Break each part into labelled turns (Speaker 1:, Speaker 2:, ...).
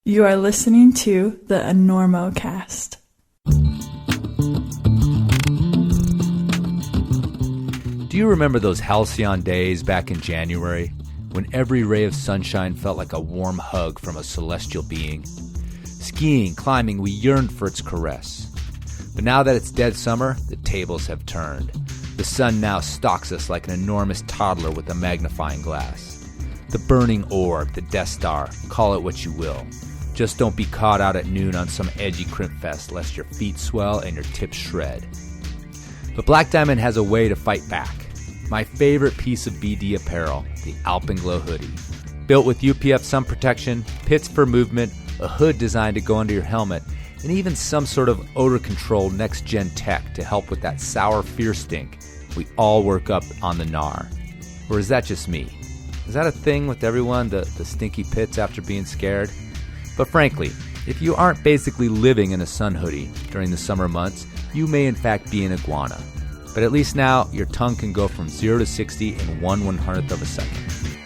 Speaker 1: You are listening to the Enormocast.
Speaker 2: Do you remember those halcyon days back in January when every ray of sunshine felt like a warm hug from a celestial being? Skiing, climbing, we yearned for its caress. But now that it's dead summer, the tables have turned. The sun now stalks us like an enormous toddler with a magnifying glass. The burning orb, the Death Star, call it what you will. Just don't be caught out at noon on some edgy crimp fest lest your feet swell and your tips shred. But Black Diamond has a way to fight back. My favorite piece of BD apparel, the Alpenglow hoodie. Built with UPF sun protection, pits for movement, a hood designed to go under your helmet, and even some sort of odor control next-gen tech to help with that sour fear stink we all work up on the gnar. Or is that just me? Is that a thing with everyone, the stinky pits after being scared? But frankly, if you aren't basically living in a sun hoodie during the summer months, you may in fact be an iguana. But at least now, your tongue can go from 0 to 60 in 1/100th of a second.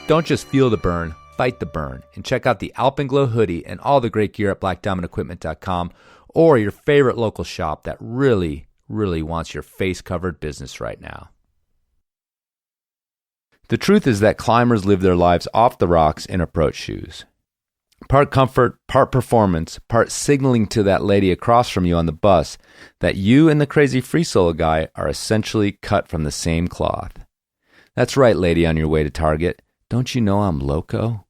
Speaker 2: Don't just feel the burn, fight the burn, and check out the Alpenglow hoodie and all the great gear at blackdiamondequipment.com or your favorite local shop that really wants your face-covered business right now. The truth is that climbers live their lives off the rocks in approach shoes. Part comfort, part performance, part signaling to that lady across from you on the bus that you and the crazy free solo guy are essentially cut from the same cloth. That's right, lady on your way to Target. Don't you know I'm loco?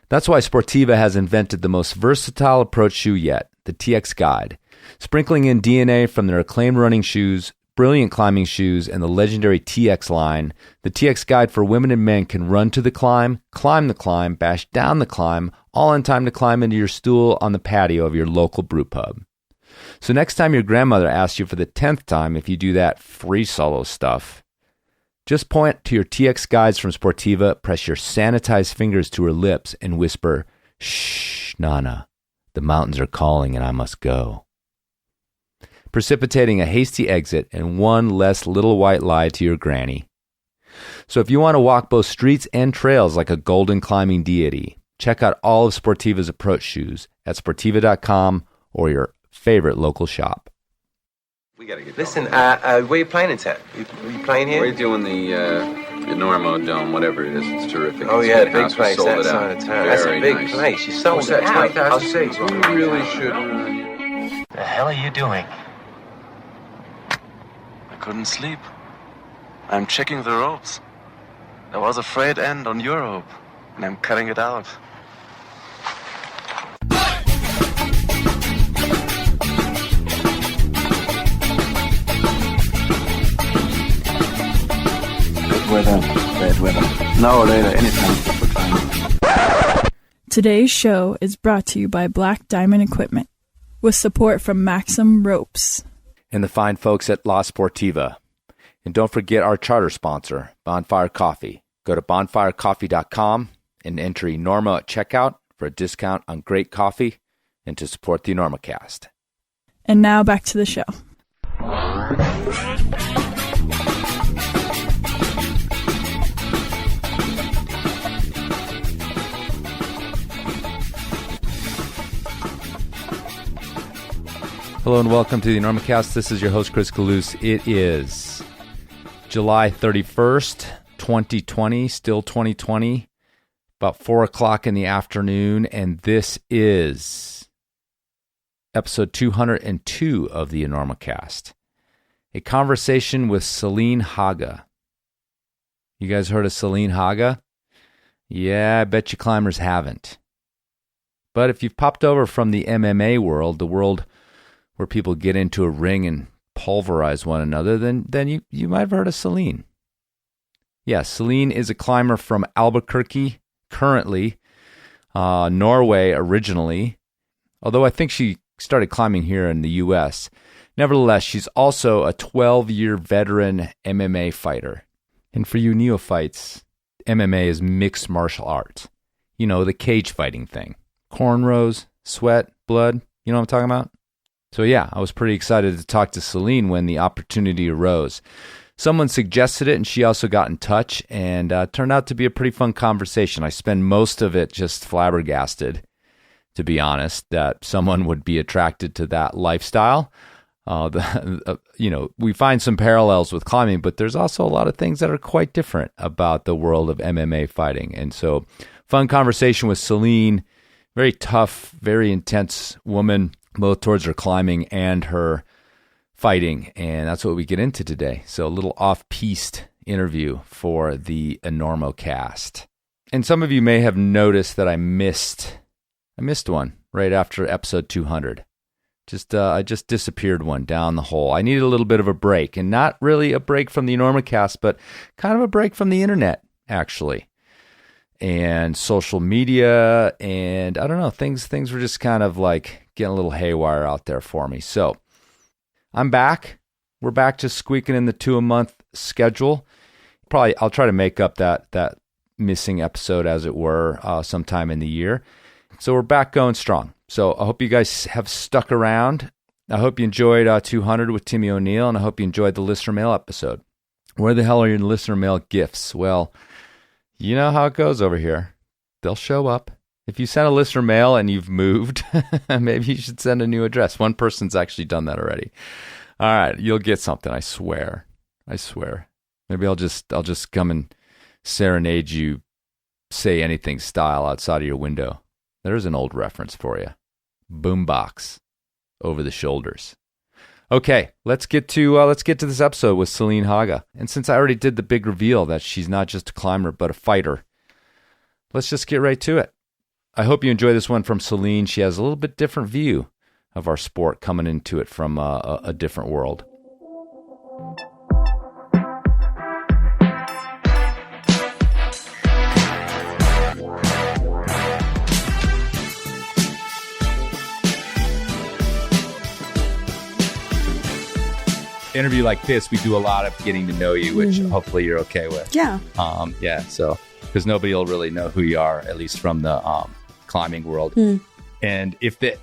Speaker 2: That's why Sportiva has invented the most versatile approach shoe yet, the TX Guide, sprinkling in DNA from their acclaimed running shoes, brilliant climbing shoes, and the legendary TX line. The TX Guide for women and men can run to the climb, bash down the climb, all in time to climb into your stool on the patio of your local brew pub. So next time your grandmother asks you for the 10th time if you do that free solo stuff, just point to your TX Guides from Sportiva, press your sanitized fingers to her lips, and whisper, "Shh, Nana, the mountains are calling and I must go," precipitating a hasty exit and one less little white lie to your granny. So if you want to walk both streets and trails like a golden climbing deity, check out all of Sportiva's approach shoes at sportiva.com or your favorite local shop.
Speaker 3: We gotta get
Speaker 4: Listen, where you playing in town? You playing here?
Speaker 3: We're doing the Enormo Dome, whatever it is. It's terrific.
Speaker 4: Oh,
Speaker 3: It's
Speaker 4: yeah,
Speaker 3: a
Speaker 4: big
Speaker 3: house. We
Speaker 4: place
Speaker 3: sold
Speaker 4: that
Speaker 3: it
Speaker 4: side
Speaker 3: out.
Speaker 4: of town. That's a
Speaker 3: Very
Speaker 4: big
Speaker 3: nice.
Speaker 4: place. You sold
Speaker 3: What's
Speaker 4: it
Speaker 3: that,
Speaker 4: out.
Speaker 3: 20,000 seats?
Speaker 4: We
Speaker 3: really should.
Speaker 5: The hell are you doing?
Speaker 6: I couldn't sleep. I'm checking the ropes. There was a frayed end on your rope, and I'm cutting it out.
Speaker 5: Bad weather. Now or later, anytime.
Speaker 1: Today's show is brought to you by Black Diamond Equipment, with support from Maxim Ropes.
Speaker 2: And the fine folks at La Sportiva. And don't forget our charter sponsor, Bonfire Coffee. Go to bonfirecoffee.com and enter Enormo at checkout for a discount on great coffee and to support the Enormocast.
Speaker 1: And now back to the show.
Speaker 2: Hello and welcome to the Enormocast. This is your host, Chris Kalous. It is July 31st, 2020, still 2020, about 4 o'clock in the afternoon, and this is episode 202 of the Enormocast, a conversation with Celine Haga. You guys heard of Celine Haga? Yeah, I bet you climbers haven't. But if you've popped over from the MMA world, the world where people get into a ring and pulverize one another, then you might have heard of Celine. Yeah, Celine is a climber from Albuquerque, currently, Norway originally, although I think she started climbing here in the U.S. Nevertheless, she's also a 12-year veteran MMA fighter. And for you neophytes, MMA is mixed martial arts. You know, the cage fighting thing. Cornrows, sweat, blood, you know what I'm talking about? So yeah, I was pretty excited to talk to Celine when the opportunity arose. someone suggested it, and she also got in touch, and turned out to be a pretty fun conversation. I spend most of it just flabbergasted, to be honest, that someone would be attracted to that lifestyle. We find some parallels with climbing, but there's also a lot of things that are quite different about the world of MMA fighting. And so, fun conversation with Celine, very tough, very intense woman, both towards her climbing and her fighting. And that's what we get into today. So a little off-piste interview for the Enormocast. And some of you may have noticed that I missed one right after episode 200. I just disappeared one down the hole. I needed a little bit of a break, and not really a break from the Enormocast, but kind of a break from the internet, actually, and social media, and I don't know, things were just kind of like getting a little haywire out there for me. So I'm back. We're back to squeaking in the 2-a-month schedule. Probably I'll try to make up that missing episode, as it were, sometime in the year. So we're back going strong. So I hope you guys have stuck around. I hope you enjoyed 200 with Timmy O'Neill, and I hope you enjoyed the listener mail episode. Where the hell are your listener mail gifts? Well, you know how it goes over here. They'll show up. If you send a listener mail and you've moved, maybe you should send a new address. One person's actually done that already. All right, you'll get something, I swear. Maybe I'll just come and serenade you, say anything style outside of your window. There's an old reference for you. Boombox, over the shoulders. Okay, let's get to this episode with Celine Haga. And since I already did the big reveal that she's not just a climber but a fighter, let's just get right to it. I hope you enjoy this one from Celine. She has a little bit different view of our sport, coming into it from a different world. Interview like this, we do a lot of getting to know you, which hopefully you're okay with.
Speaker 7: Yeah.
Speaker 2: So because nobody will really know who you are, at least from the climbing world. And if the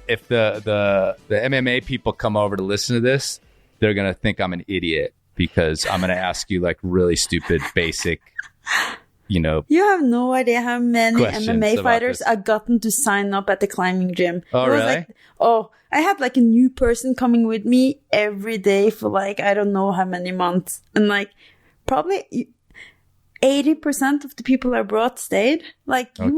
Speaker 2: MMA people come over to listen to this, they're gonna think I'm an idiot because I'm gonna ask you like really stupid, basic,
Speaker 7: You have no idea how many MMA fighters I've gotten to sign up at the climbing gym.
Speaker 2: Oh, really?
Speaker 7: I had like a new person coming with me every day for like, I don't know how many months. And like probably 80% of the people I brought stayed. Like you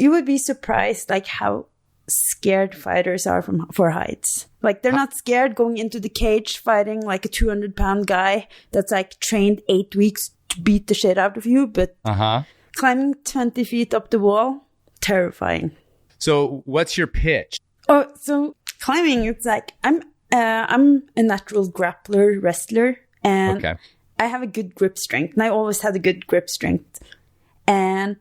Speaker 7: would be surprised like how scared fighters are for heights. Like they're not scared going into the cage fighting like a 200-pound guy that's like trained 8 weeks to beat the shit out of you, but climbing 20 feet up the wall, terrifying.
Speaker 2: So what's your pitch?
Speaker 7: Oh, so climbing, it's like I'm a natural grappler, wrestler, and I have a good grip strength, and I always had a good grip strength. And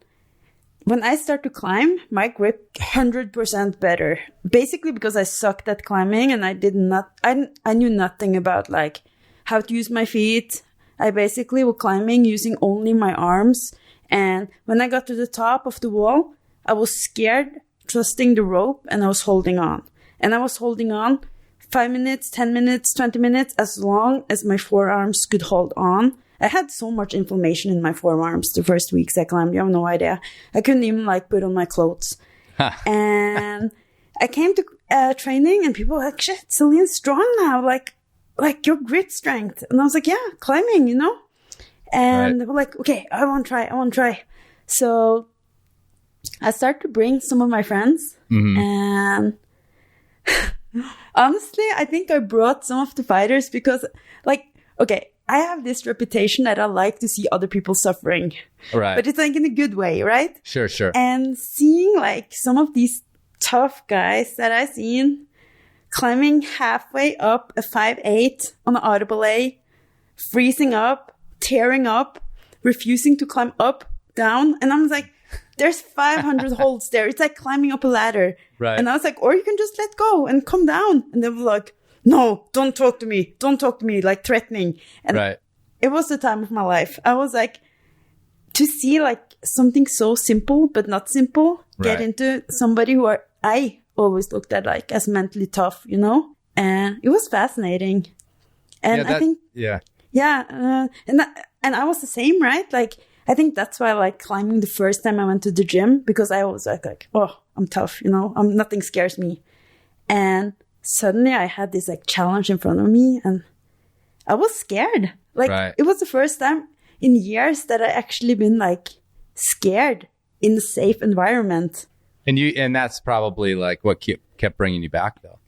Speaker 7: when I start to climb, my grip 100% better. Basically because I sucked at climbing, and I knew nothing about like how to use my feet. I basically was climbing using only my arms, and when I got to the top of the wall, I was scared, trusting the rope, and I was holding on. And I was holding on 5 minutes, 10 minutes, 20 minutes, as long as my forearms could hold on. I had so much inflammation in my forearms the first weeks I climbed. You have no idea. I couldn't even like put on my clothes. And I came to training, and people were like, shit, Celine's strong now. Like your grip strength. And I was like, yeah, climbing, And they were like, okay, I want to try. So I started to bring some of my friends, and honestly, I think I brought some of the fighters because, I have this reputation that I like to see other people suffering.
Speaker 2: Right.
Speaker 7: But it's like in a good way, right?
Speaker 2: Sure.
Speaker 7: And seeing like some of these tough guys that I've seen climbing halfway up a 5'8" on an audible A, freezing up, tearing up, refusing to climb up, down. And I was like, there's 500 holds there. It's like climbing up a ladder.
Speaker 2: Right.
Speaker 7: And I was like, or you can just let go and come down. And they were like, no, don't talk to me, like threatening. And it was the time of my life. I was like, to see like something so simple, but not simple, get into somebody who I always looked at like as mentally tough, And it was fascinating. And I think Yeah. And I was the same, right? Like, I think that's why I like climbing the first time I went to the gym, because I was like, oh, I'm tough, you know, nothing scares me. And suddenly I had this like challenge in front of me and I was scared. Like, It was the first time in years that I actually been like scared in a safe environment.
Speaker 2: And that's probably like what kept bringing you back though.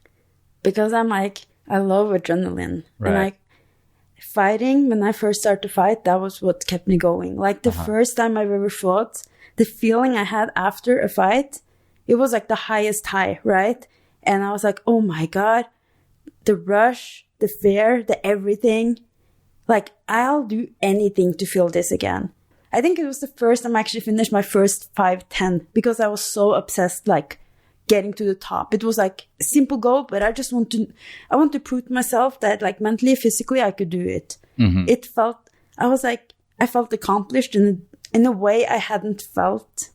Speaker 7: Because I'm like, I love adrenaline. And like fighting, when I first started to fight, that was what kept me going. Like the first time I've ever fought, the feeling I had after a fight, it was like the highest high, right? And I was like, oh my God, the rush, the fear, the everything. Like, I'll do anything to feel this again. I think it was the first time I actually finished my first 5-10 because I was so obsessed, like, getting to the top. It was like a simple goal, but I want to prove to myself that, like, mentally, physically, I could do it. Mm-hmm. I felt accomplished in a way I hadn't felt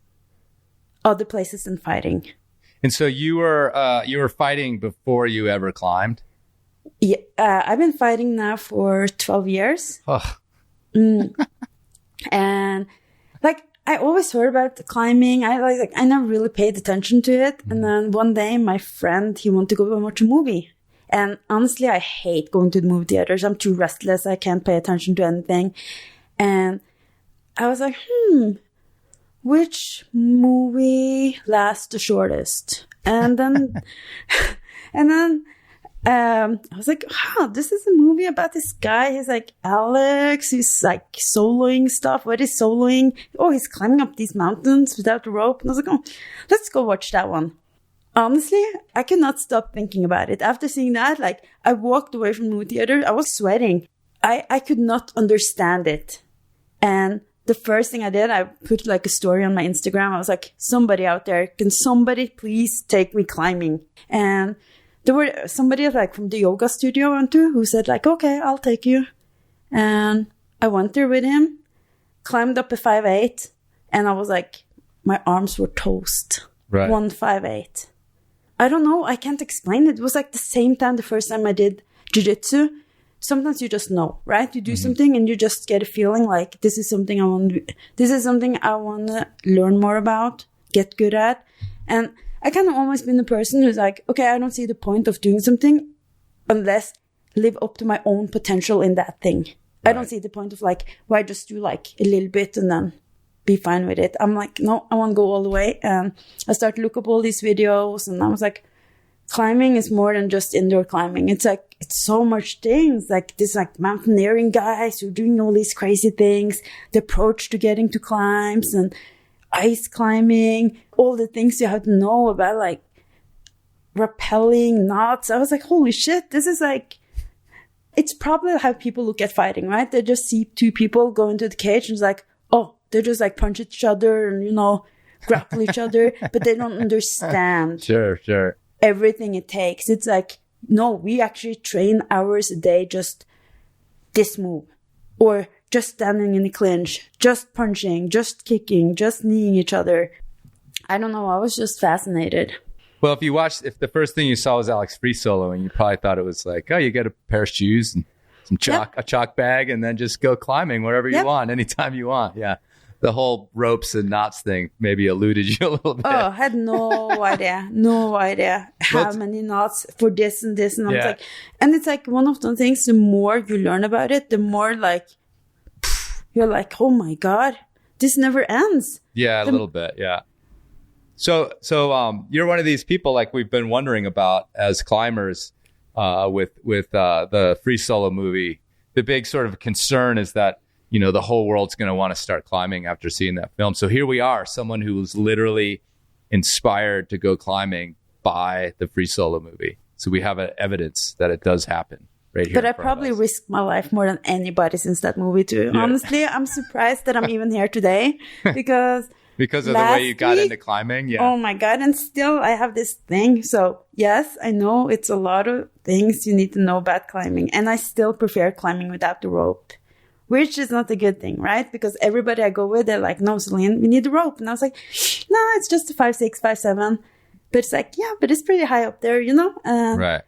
Speaker 7: other places than fighting.
Speaker 2: And so you were fighting before you ever climbed?
Speaker 7: Yeah, I've been fighting now for 12 years. And like, I always heard about climbing. I never really paid attention to it. And then one day my friend, he wanted to go and watch a movie. And honestly, I hate going to the movie theaters. I'm too restless. I can't pay attention to anything. And I was like, which movie lasts the shortest? And then, I was like, this is a movie about this guy. He's like Alex. He's like soloing stuff. What is soloing? Oh, he's climbing up these mountains without a rope. And I was like, let's go watch that one. Honestly, I could not stop thinking about it. After seeing that, like, I walked away from the movie theater. I was sweating. I could not understand it. And the first thing I did, I put like a story on my Instagram. I was like, somebody out there, can somebody please take me climbing? And there were somebody like from the yoga studio I went to who said like, okay, I'll take you. And I went there with him, climbed up a 5'8", and I was like, my arms were toast. Right. 158. I don't know. I can't explain it. It was like the same time the first time I did jiu-jitsu. Sometimes you just know, right? You do something and you just get a feeling like this is something I want to do. This is something I want to learn more about, get good at. And I kind of always been the person who's like, okay, I don't see the point of doing something unless live up to my own potential in that thing. Right. I don't see the point of like, why just do like a little bit and then be fine with it. I'm like, no, I want to go all the way. And I started to look up all these videos and I was like, climbing is more than just indoor climbing. It's like, it's so much things. Like this like mountaineering guys who are doing all these crazy things, the approach to getting to climbs and ice climbing, all the things you have to know about like rappelling, knots. I was like, holy shit, this is like, it's probably how people look at fighting, right? They just see two people go into the cage and it's like, oh, they just like punch each other and, you know, grapple each other, but they don't understand.
Speaker 2: Sure.
Speaker 7: Everything it takes. It's like, no, we actually train hours a day, just this move, or just standing in a clinch, just punching, just kicking, just kneeing each other. I don't know. I was just fascinated.
Speaker 2: Well, if the first thing you saw was Alex free soloing, you probably thought it was like, oh, you get a pair of shoes and some chalk, a chalk bag, and then just go climbing wherever you want, anytime you want. Yeah. The whole ropes and knots thing maybe eluded you a little bit.
Speaker 7: Oh, I had no idea how many knots for this and this. And I was like, and it's like one of the things, the more you learn about it, the more like, you're like, oh my God, this never ends.
Speaker 2: Yeah, a little bit. Yeah. So you're one of these people like we've been wondering about as climbers with the Free Solo movie. The big sort of concern is that, you know, the whole world's going to want to start climbing after seeing that film. So here we are, someone who was literally inspired to go climbing by the Free Solo movie. So we have evidence that it does happen right here.
Speaker 7: But I probably risked my life more than anybody since that movie too. Yeah. Honestly, I'm surprised that I'm even here today because
Speaker 2: of the way you got into climbing. Yeah.
Speaker 7: Oh my God. And still I have this thing. So yes, I know it's a lot of things you need to know about climbing. And I still prefer climbing without the rope. Which is not a good thing, right? Because everybody I go with, they're like, no, Celine, we need a rope. And I was like, no, it's just a 5'6", 5'7". But it's like, yeah, but it's pretty high up there, you know?
Speaker 2: Right.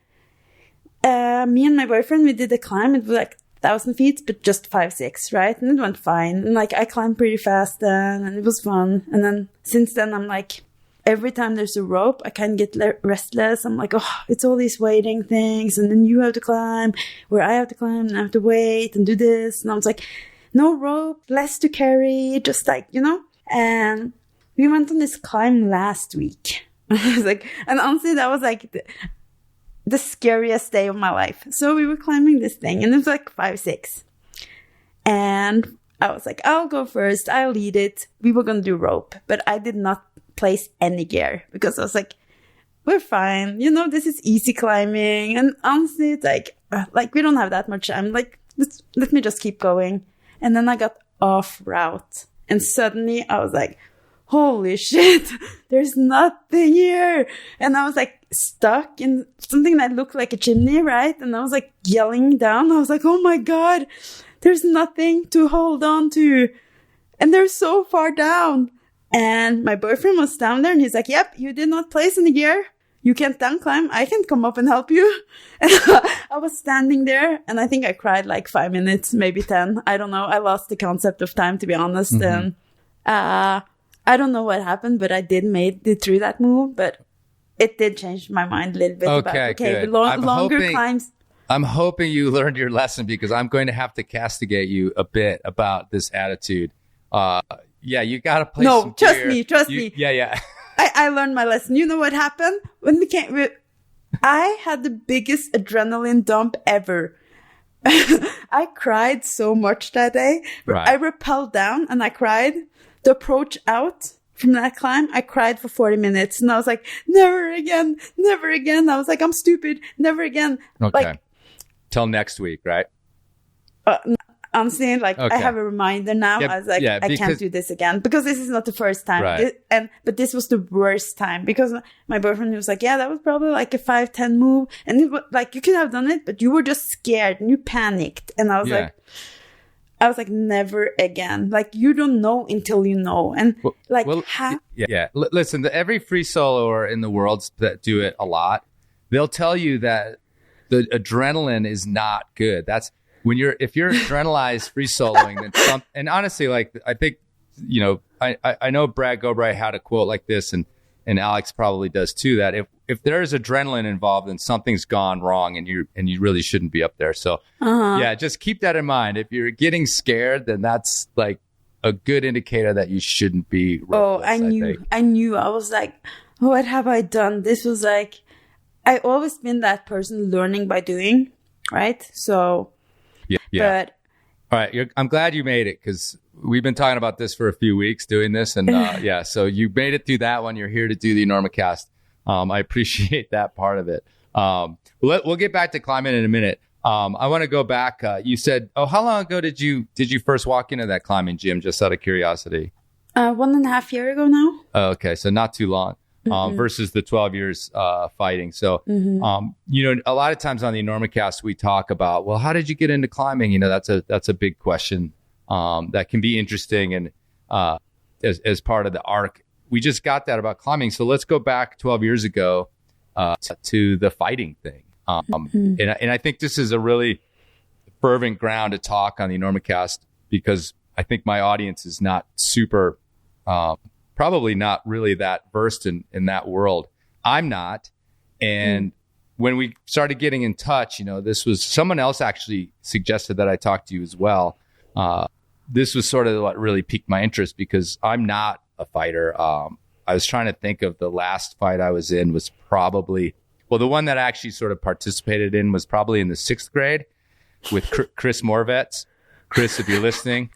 Speaker 7: Me and my boyfriend, we did a climb. It was like 1,000 feet, but just 5-6, right? And it went fine. And like, I climbed pretty fast then, and it was fun. And then since then, I'm like, every time there's a rope, I kind of get restless. I'm like, oh, it's all these waiting things. And then you have to climb, where I have to climb, and I have to wait and do this. And I was like, no rope, less to carry, just like, you know? And we went on this climb last week. I was like, and honestly, that was like the scariest day of my life. So we were climbing this thing, and it was like 5-6. And I was like, I'll go first. I'll lead it. We were going to do rope, but I did not place any gear because I was like, we're fine. You know, this is easy climbing. And honestly, it's like we don't have that much time. Like, let me just keep going. And then I got off route, and suddenly I was like, holy shit, there's nothing here. And I was like stuck in something that looked like a chimney, right? And I was like yelling down. I was like, oh my God, there's nothing to hold on to. And they're so far down. And my boyfriend was down there, and he's like, yep, you did not place any gear. You can't down climb. I can come up and help you. And I was standing there, and I think I cried like 5 minutes, maybe 10. I don't know. I lost the concept of time, to be honest.
Speaker 2: Mm-hmm.
Speaker 7: And I don't know what happened, but I did made it through that move. But it did change my mind a little bit about,
Speaker 2: good.
Speaker 7: Longer climbs.
Speaker 2: I'm hoping you learned your lesson, because I'm going to have to castigate you a bit about this attitude. Yeah, you got to play some gear.
Speaker 7: Trust me.
Speaker 2: Yeah.
Speaker 7: I learned my lesson. You know what happened? I had the biggest adrenaline dump ever. I cried so much that day.
Speaker 2: Right.
Speaker 7: I rappelled down and I cried. The approach out from that climb, I cried for 40 minutes. And I was like, never again, never again. I was like, I'm stupid, never again.
Speaker 2: Okay.
Speaker 7: Like,
Speaker 2: till next week, right?
Speaker 7: Honestly, like, okay. I have a reminder now. I was like, I can't do this again, because this is not the first time.
Speaker 2: Right.
Speaker 7: But this was the worst time, because my boyfriend was like, yeah, that was probably like a 5-10 move. And it was like, you could have done it, but you were just scared and you panicked. And I was like, never again. Like, you don't know until you know. And
Speaker 2: listen, every free soloer in the world that do it a lot, they'll tell you that the adrenaline is not good. That's if you're adrenalized free soloing, then and honestly, like, I think, you know, I know Brad Gobright had a quote like this, and Alex probably does too, that if there's adrenaline involved, then something's gone wrong, and you really shouldn't be up there. So just keep that in mind. If you're getting scared, then that's like a good indicator that you shouldn't be ropeless,
Speaker 7: I knew. I was like, what have I done? This was like, I always been that person learning by doing, right? So
Speaker 2: yeah. But all right, I'm glad you made it, because we've been talking about this for a few weeks doing this, and so you made it through that one. You're here to do the Enormocast. I appreciate that part of it. We'll get back to climbing in a minute. I want to go back. You said, how long ago did you first walk into that climbing gym? Just out of curiosity.
Speaker 7: 1.5 years ago now.
Speaker 2: Okay, so not too long. Versus the 12 years fighting. So, you know, a lot of times on the Enormocast, we talk about, well, how did you get into climbing? You know, that's a big question that can be interesting. And as part of the arc, we just got that about climbing. So let's go back 12 years ago to the fighting thing. And I think this is a really fervent ground to talk on the Enormocast, because I think my audience is not super probably not really that versed in that world. I'm not. And when we started getting in touch, you know, this was someone else actually suggested that I talk to you as well. This was sort of what really piqued my interest, because I'm not a fighter. I was trying to think of the last fight I was in was probably, the one that I actually sort of participated in was probably in the 6th grade with Chris Morvetz. Chris, if you're listening.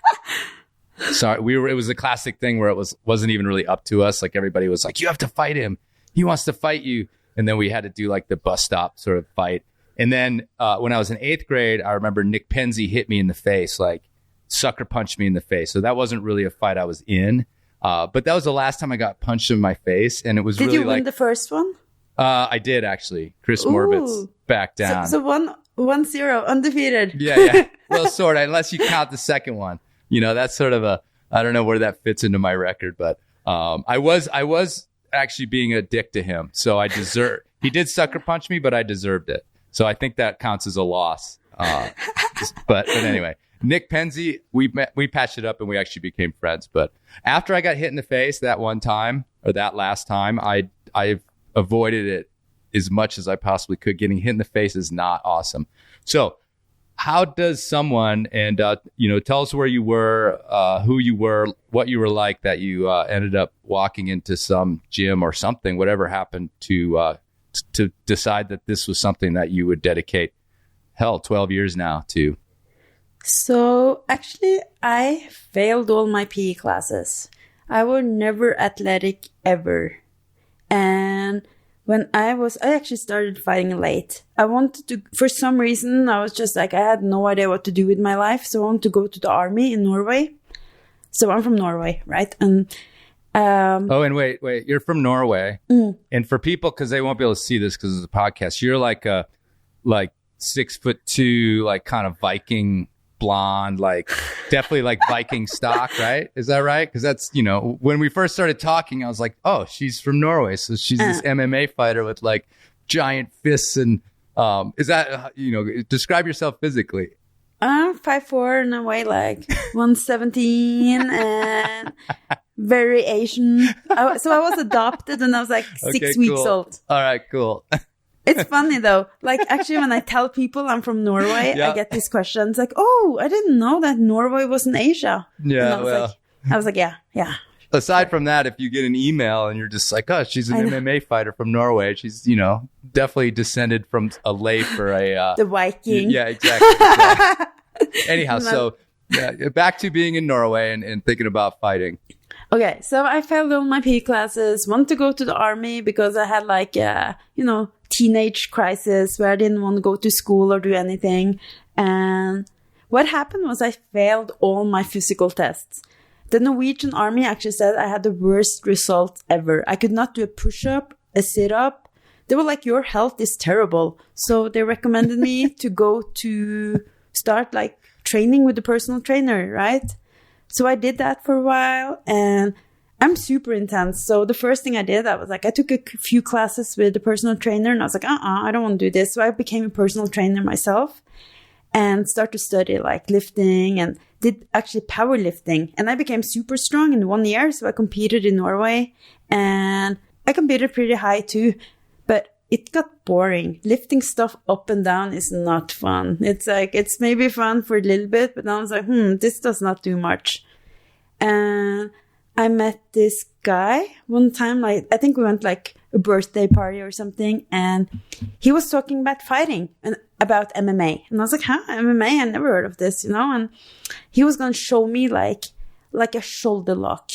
Speaker 2: Sorry, it was a classic thing where it wasn't even really up to us. Like, everybody was like, you have to fight him. He wants to fight you. And then we had to do like the bus stop sort of fight. And then when I was in 8th grade, I remember Nick Penzi hit me in the face, like sucker punched me in the face. So that wasn't really a fight I was in. But that was the last time I got punched in my face. And it was
Speaker 7: Did
Speaker 2: really
Speaker 7: you win the first one?
Speaker 2: I did, actually. Chris Morvetz back down.
Speaker 7: So 1-0, undefeated.
Speaker 2: Yeah. Well, sort of, unless you count the second one. You know, that's sort of I don't know where that fits into my record, but I was actually being a dick to him. So he did sucker punch me, but I deserved it. So I think that counts as a loss. But anyway, Nick Penzi, we patched it up and we actually became friends. But after I got hit in the face that one time, or that last time, I've avoided it as much as I possibly could. Getting hit in the face is not awesome. So how does someone, and tell us where you were, who you were, what you were like, that you ended up walking into some gym or something, whatever happened to decide that this was something that you would dedicate 12 years now to?
Speaker 7: So actually, I failed all my PE classes. I was never athletic ever. And when I actually started fighting late. I wanted to, for some reason, I was just like, I had no idea what to do with my life. So I wanted to go to the army in Norway. So I'm from Norway, right? And
Speaker 2: and wait, you're from Norway. And for people, because they won't be able to see this because it's a podcast, you're like 6'2", like kind of Viking blonde, like definitely like Viking stock, right? Is that right? Because that's, when we first started talking, I was like, oh, she's from Norway. So she's this MMA fighter with like giant fists. And is that, describe yourself physically.
Speaker 7: I'm 5'4" and I weigh like 117 and very Asian. So I was adopted when I was like 6 weeks old.
Speaker 2: All right, cool.
Speaker 7: It's funny though. Like actually when I tell people I'm from Norway, I get these questions like, oh, I didn't know that Norway was in Asia.
Speaker 2: Yeah,
Speaker 7: I was like, yeah.
Speaker 2: Aside from that, if you get an email and you're just like, oh, she's an MMA fighter from Norway. She's, definitely descended from a Leif or a...
Speaker 7: the Viking.
Speaker 2: Yeah, exactly. Anyhow, so back to being in Norway and thinking about fighting.
Speaker 7: Okay, so I failed all my PE classes, wanted to go to the army because I had like, teenage crisis where I didn't want to go to school or do anything. And what happened was I failed all my physical tests. The Norwegian army actually said I had the worst results ever. I could not do a push-up, a sit-up. They were like, your health is terrible. So they recommended me to go to start like training with a personal trainer, right? So I did that for a while and I'm super intense. So the first thing I did, I was like, I took a few classes with the personal trainer and I was like, I don't want to do this. So I became a personal trainer myself and started to study like lifting and did actually powerlifting. And I became super strong in 1 year. So I competed in Norway and I competed pretty high too, but it got boring. Lifting stuff up and down is not fun. It's like, it's maybe fun for a little bit, but then I was like, this does not do much. And I met this guy one time, like, I think we went like a birthday party or something. And he was talking about fighting and about MMA. And I was like, huh? MMA? I never heard of this, And he was going to show me like a shoulder lock.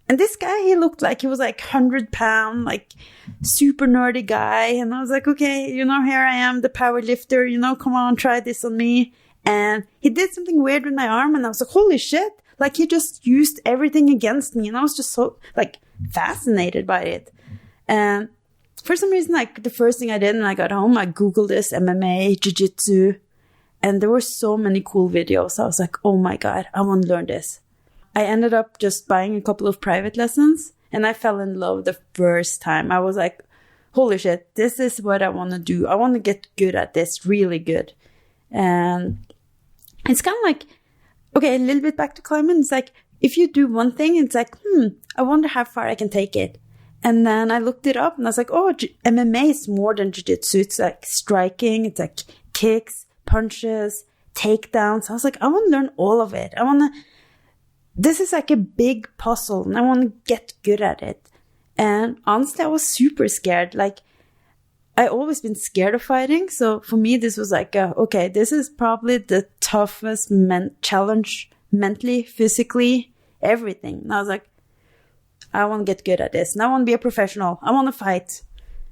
Speaker 7: And this guy, he looked like he was like 100 pound, like super nerdy guy. And I was like, okay, here I am, the power lifter, come on, try this on me. And he did something weird with my arm. And I was like, holy shit. Like he just used everything against me. And I was just so like fascinated by it. And for some reason, like the first thing I did when I got home, I Googled this MMA, jiu-jitsu. And there were so many cool videos. I was like, oh my God, I want to learn this. I ended up just buying a couple of private lessons and I fell in love the first time. I was like, holy shit, this is what I want to do. I want to get good at this, really good. And it's kind of like, okay, a little bit back to climbing. It's like, if you do one thing, it's like, I wonder how far I can take it. And then I looked it up and I was like, oh, MMA is more than jiu-jitsu. It's like striking, it's like kicks, punches, takedowns. I was like, I want to learn all of it. This is like a big puzzle and I want to get good at it. And honestly, I was super scared. Like, I always been scared of fighting. So for me, this was like, okay, this is probably the toughest challenge mentally, physically, everything. And I was like, I want to get good at this. And I want to be a professional. I want to fight.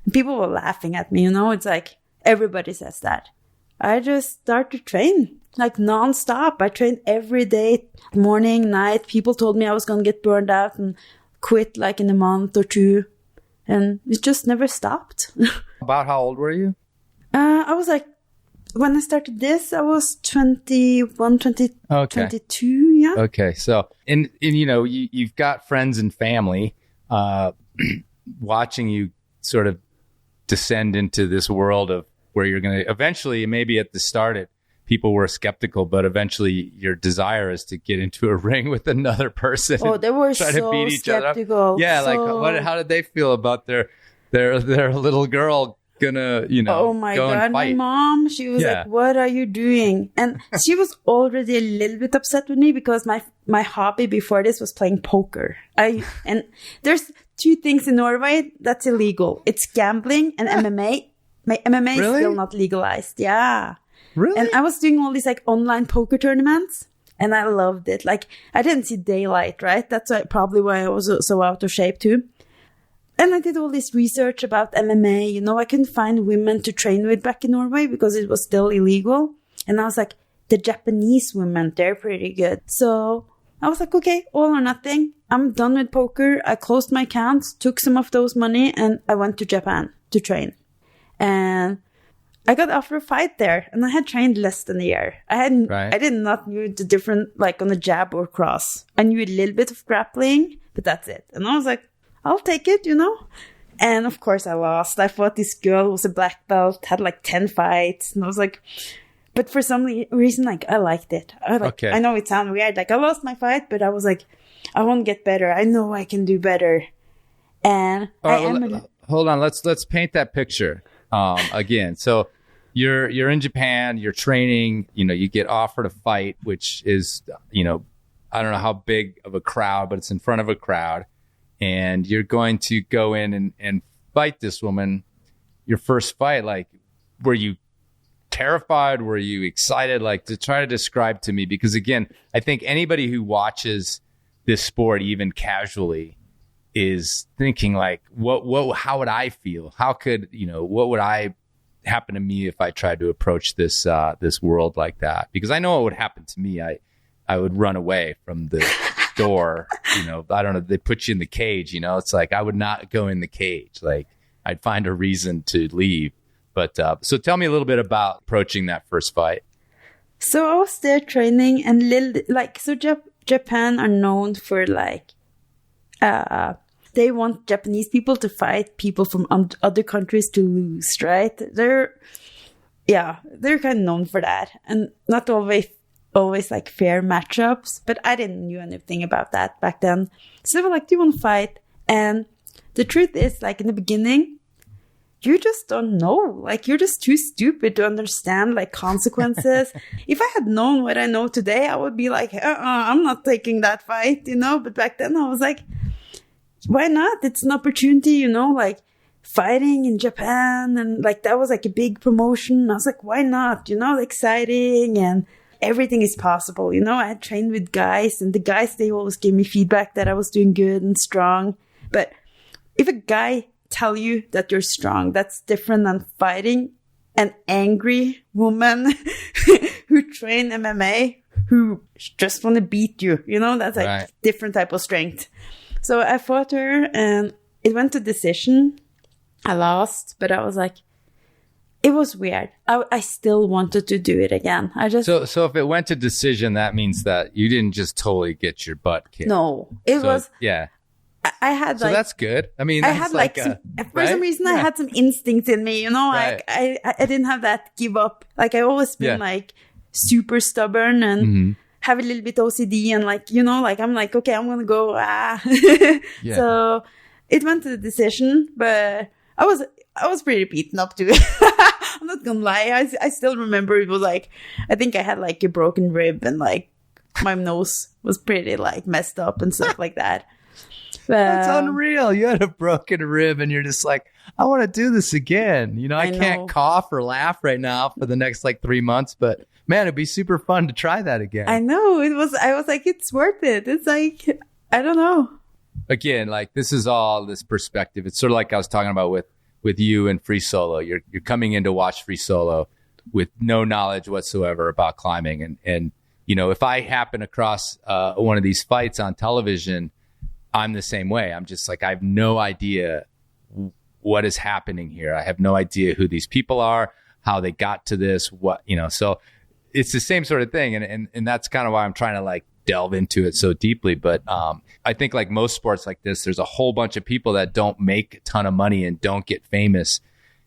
Speaker 7: And people were laughing at me, It's like, everybody says that. I just started to train like non-stop. I trained every day, morning, night. People told me I was going to get burned out and quit like in a month or two. And it just never stopped.
Speaker 2: About how old were you?
Speaker 7: I was like, when I started this, I was 21, 22. Yeah.
Speaker 2: Okay. So, and you've got friends and family watching you sort of descend into this world of where you're going to eventually, maybe at the start, people were skeptical, but eventually your desire is to get into a ring with another person.
Speaker 7: Oh, they were
Speaker 2: try
Speaker 7: so
Speaker 2: to beat each
Speaker 7: skeptical.
Speaker 2: other up. Yeah, like how did they feel about their little girl gonna,
Speaker 7: oh my
Speaker 2: go
Speaker 7: God,
Speaker 2: and fight?
Speaker 7: my mom, she was like, what are you doing? And she was already a little bit upset with me because my hobby before this was playing poker. And there's 2 things in Norway that's illegal. It's gambling and MMA. My MMA is still not legalized. Yeah.
Speaker 2: Really?
Speaker 7: And I was doing all these like online poker tournaments and I loved it. Like I didn't see daylight, right? That's probably why I was so out of shape too. And I did all this research about MMA. I couldn't find women to train with back in Norway because it was still illegal. And I was like, the Japanese women, they're pretty good. So I was like, okay, all or nothing. I'm done with poker. I closed my accounts, took some of those money, and I went to Japan to train. And I got offered a fight there, and I had trained less than a year. I did not know the difference, like on a jab or cross. I knew a little bit of grappling, but that's it. And I was like, I'll take it, And of course I lost. I fought this girl who was a black belt, had like 10 fights. And I was like, but for some reason, like I liked it. I know it sounds weird. Like I lost my fight, but I was like, I want to get better. I know I can do better. And
Speaker 2: hold on. Let's paint that picture again. So you're in Japan, you're training, you get offered a fight, which is, I don't know how big of a crowd, but it's in front of a crowd. And you're going to go in and fight this woman. Your first fight, like, were you terrified? Were you excited? Like, to try to describe to me, because again, I think anybody who watches this sport, even casually, is thinking like, how would I feel? How could, what would I happen to me if I tried to approach this world like that? Because I know what would happen to me. I would run away from the door. I don't know. They put you in the cage. It's like I would not go in the cage. Like I'd find a reason to leave. But so tell me a little bit about approaching that first fight.
Speaker 7: So I was there training, and Japan are known for like they want Japanese people to fight people from other countries to lose, right? They're kind of known for that, and not always like fair matchups, but I didn't know anything about that back then. So they were like, do you want to fight? And the truth is, like in the beginning, you just don't know. Like you're just too stupid to understand like consequences. If I had known what I know today, I would be like, I'm not taking that fight, But back then I was like, why not? It's an opportunity, like fighting in Japan. And like that was like a big promotion. I was like, why not? Exciting, and everything is possible. I had trained with guys, and the guys, they always gave me feedback that I was doing good and strong. But if a guy tell you that you're strong, that's different than fighting an angry woman who train MMA, who just want to beat you. That's like different type of strength. So I fought her, and it went to decision. I lost, but I was like, it was weird. I still wanted to do it again. So
Speaker 2: if it went to decision, that means that you didn't just totally get your butt kicked.
Speaker 7: No, it was.
Speaker 2: Yeah.
Speaker 7: I had
Speaker 2: so that's good. I mean,
Speaker 7: I had like for some reason I had some instincts in me,
Speaker 2: Right.
Speaker 7: Like I didn't have that give up. Like I always been like super stubborn and have a little bit OCD, and like like I'm like, okay, I'm gonna go. So it went to the decision, but I was pretty beaten up too. I'm not gonna lie. I still remember it was like, I think I had like a broken rib, and like my nose was pretty like messed up and stuff like that.
Speaker 2: That's unreal. You had a broken rib and you're just like, I want to do this again. I can't cough or laugh right now for the next like 3 months, but man, it'd be super fun to try that again.
Speaker 7: I know. I was like, it's worth it. It's like, I don't know.
Speaker 2: Again, like this is all this perspective. It's sort of like I was talking about with you and free solo. You're coming in to watch free solo with no knowledge whatsoever about climbing. And if I happen across one of these fights on television, I'm the same way. I'm just like, I have no idea what is happening here. I have no idea who these people are, how they got to this, so it's the same sort of thing. And that's kind of why I'm trying to like delve into it so deeply. But I think like most sports like this, there's a whole bunch of people that don't make a ton of money and don't get famous.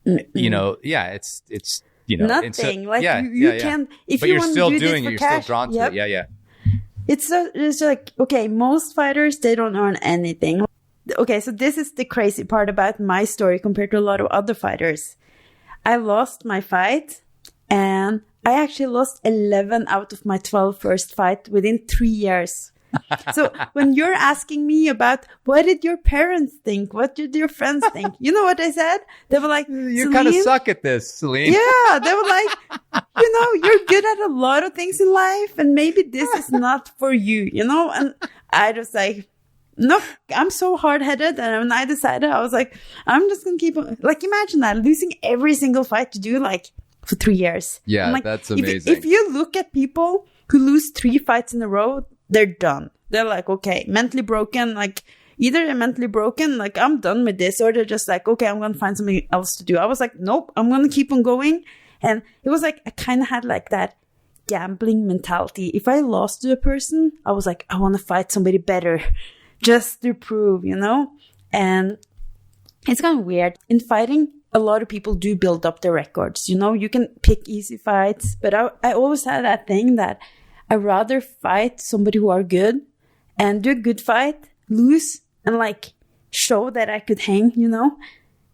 Speaker 2: It's
Speaker 7: nothing.
Speaker 2: So,
Speaker 7: you can, if
Speaker 2: but
Speaker 7: you
Speaker 2: you're
Speaker 7: want
Speaker 2: still
Speaker 7: to do
Speaker 2: doing
Speaker 7: this
Speaker 2: it.
Speaker 7: for
Speaker 2: You're
Speaker 7: cash,
Speaker 2: still drawn to it. Yeah.
Speaker 7: It's like, okay, most fighters, they don't earn anything. Okay, so this is the crazy part about my story compared to a lot of other fighters. I lost my fight, and I actually lost 11 out of my 12 first fight within 3 years. So when you're asking me about what did your parents think, what did your friends think, you know what I said? They were like,
Speaker 2: you kind of suck at this, Celine.
Speaker 7: Yeah, they were like, you're good at a lot of things in life, and maybe this is not for you, And I was like, no, I'm so hard-headed. And when I decided, I was like, I'm just going to keep on. Like, imagine that, losing every single fight to do, like, for 3 years.
Speaker 2: Yeah,
Speaker 7: like,
Speaker 2: that's amazing.
Speaker 7: If you look at people who lose 3 fights in a row, they're done. They're like, okay, mentally broken. Like, either they're mentally broken, like, I'm done with this, or they're just like, okay, I'm going to find something else to do. I was like, nope, I'm going to keep on going. And it was like, I kind of had like that gambling mentality. If I lost to a person, I was like, I want to fight somebody better. Just to prove, And it's kind of weird. In fighting, a lot of people do build up their records. You can pick easy fights. But I always had that thing that I'd rather fight somebody who are good and do a good fight, lose, and like show that I could hang,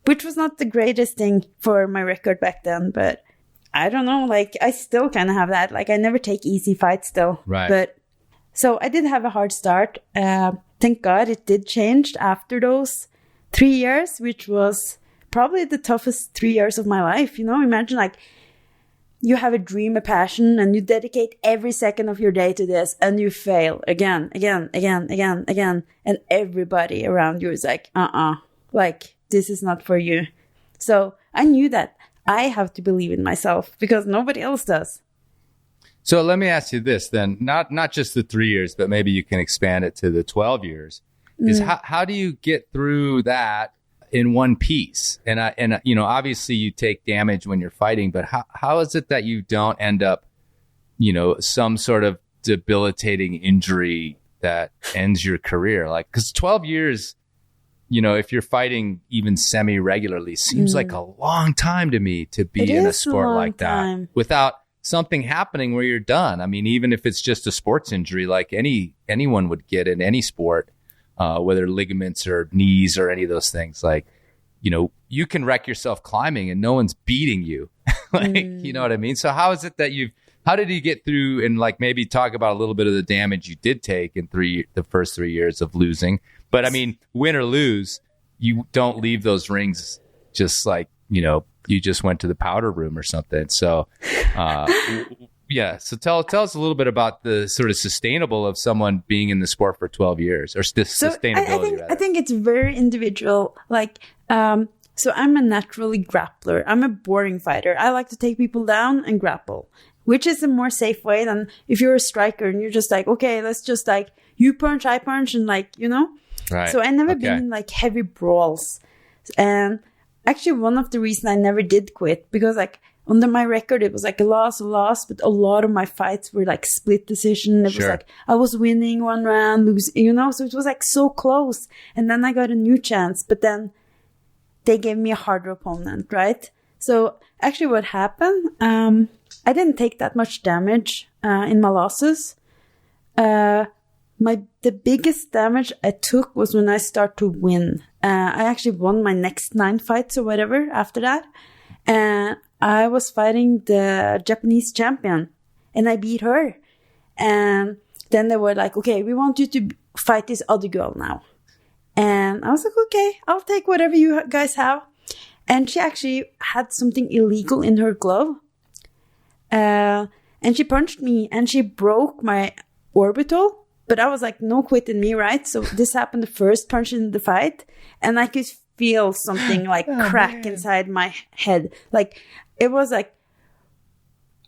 Speaker 7: Which was not the greatest thing for my record back then. But I don't know, like I still kind of have that. Like I never take easy fights still.
Speaker 2: Right.
Speaker 7: But so I did have a hard start. Thank God it did change after those 3 years, which was probably the toughest 3 years of my life. Imagine like you have a dream, a passion, and you dedicate every second of your day to this, and you fail again. And everybody around you is like, like this is not for you. So I knew that I have to believe in myself because nobody else does.
Speaker 2: So let me ask you this then, not just the 3 years, but maybe you can expand it to the 12 years. Is how do you get through that in one piece? And obviously you take damage when you're fighting, but how is it that you don't end up, some sort of debilitating injury that ends your career? Like, because 12 years, if you're fighting even semi-regularly, seems like a long time to me to be in a sport like that without something happening where you're done. I mean, even if it's just a sports injury, like anyone would get in any sport, whether ligaments or knees or any of those things, like, you can wreck yourself climbing and no one's beating you. You know what I mean? So how is it that how did you get through and like maybe talk about a little bit of the damage you did take in the first 3 years of losing? But I mean, win or lose, you don't leave those rings just like, you just went to the powder room or something. So, yeah. So tell us a little bit about the sort of sustainable of someone being in the sport for 12 years or sustainability.
Speaker 7: I think it's very individual. Like, so I'm a naturally grappler. I'm a boring fighter. I like to take people down and grapple, which is a more safe way than if you're a striker and you're just like, okay, let's just like you punch, I punch, and like, Right. So I never been in like heavy brawls. And actually, one of the reasons I never did quit, because like under my record, it was like a loss, but a lot of my fights were like split decision. It was like I was winning one round, losing, so it was like so close. And then I got a new chance, but then they gave me a harder opponent, right? So actually what happened, I didn't take that much damage in my losses. The biggest damage I took was when I started to win. I actually won my next 9 fights or whatever after that. And I was fighting the Japanese champion and I beat her. And then they were like, okay, we want you to fight this other girl now. And I was like, okay, I'll take whatever you guys have. And she actually had something illegal in her glove. And she punched me and she broke my orbital. But I was like, no quitting me, right? So this happened the first punch in the fight. And I could feel something like crack inside my head. Like, it was like,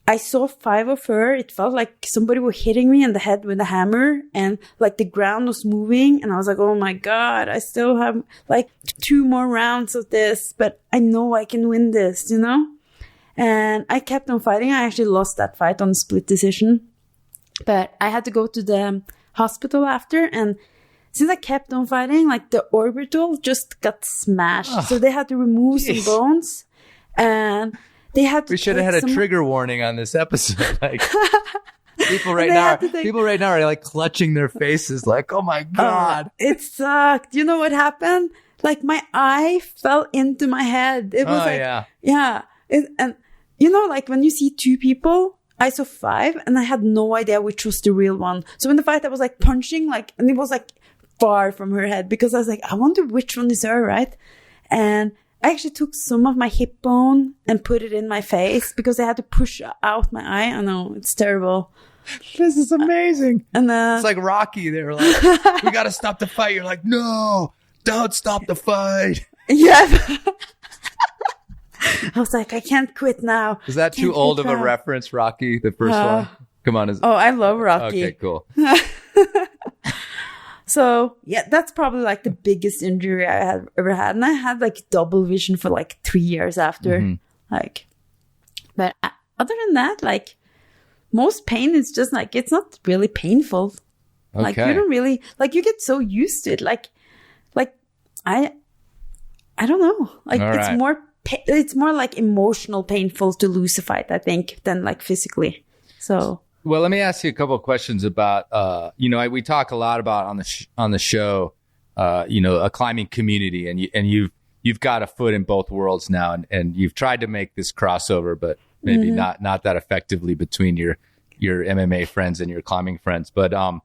Speaker 7: I saw 5 of her. It felt like somebody was hitting me in the head with a hammer. And like the ground was moving. And I was like, oh my God, I still have like 2 more rounds of this. But I know I can win this, And I kept on fighting. I actually lost that fight on split decision. But I had to go to the hospital after, and since I kept on fighting, like the orbital just got smashed. So they had to remove some bones, and they had to.
Speaker 2: We should have had a trigger warning on this episode. Like people right now are like clutching their faces, like, oh my God.
Speaker 7: It sucked. You know what happened? Like my eye fell into my head. It was and you know, like when you see two people, I saw 5 and I had no idea which was the real one. So in the fight, I was like punching, like, and it was like far from her head because I was like, I wonder which one is her, right? And I actually took some of my hip bone and put it in my face because I had to push out my eye. I know, it's terrible.
Speaker 2: This is amazing.
Speaker 7: And
Speaker 2: it's like Rocky. They were like, we got to stop the fight. You're like, no, don't stop the fight.
Speaker 7: Yeah. I was like, I can't quit now.
Speaker 2: Is that too old of a reference, Rocky, the first one? Come on.
Speaker 7: I love Rocky.
Speaker 2: Okay, cool.
Speaker 7: So, yeah, that's probably like the biggest injury I have ever had. And I had like double vision for like 3 years after. Mm-hmm. Like, but other than that, like most pain is just like, it's not really painful. Okay. Like you don't really, like you get so used to it. Like I don't know. Like it's more like emotional painful to lose a fight, I think, than like physically. So.
Speaker 2: Well, let me ask you a couple of questions about, we talk a lot about on the show, a climbing community, and you've got a foot in both worlds now, and you've tried to make this crossover, but maybe not that effectively between your MMA friends and your climbing friends. But I'm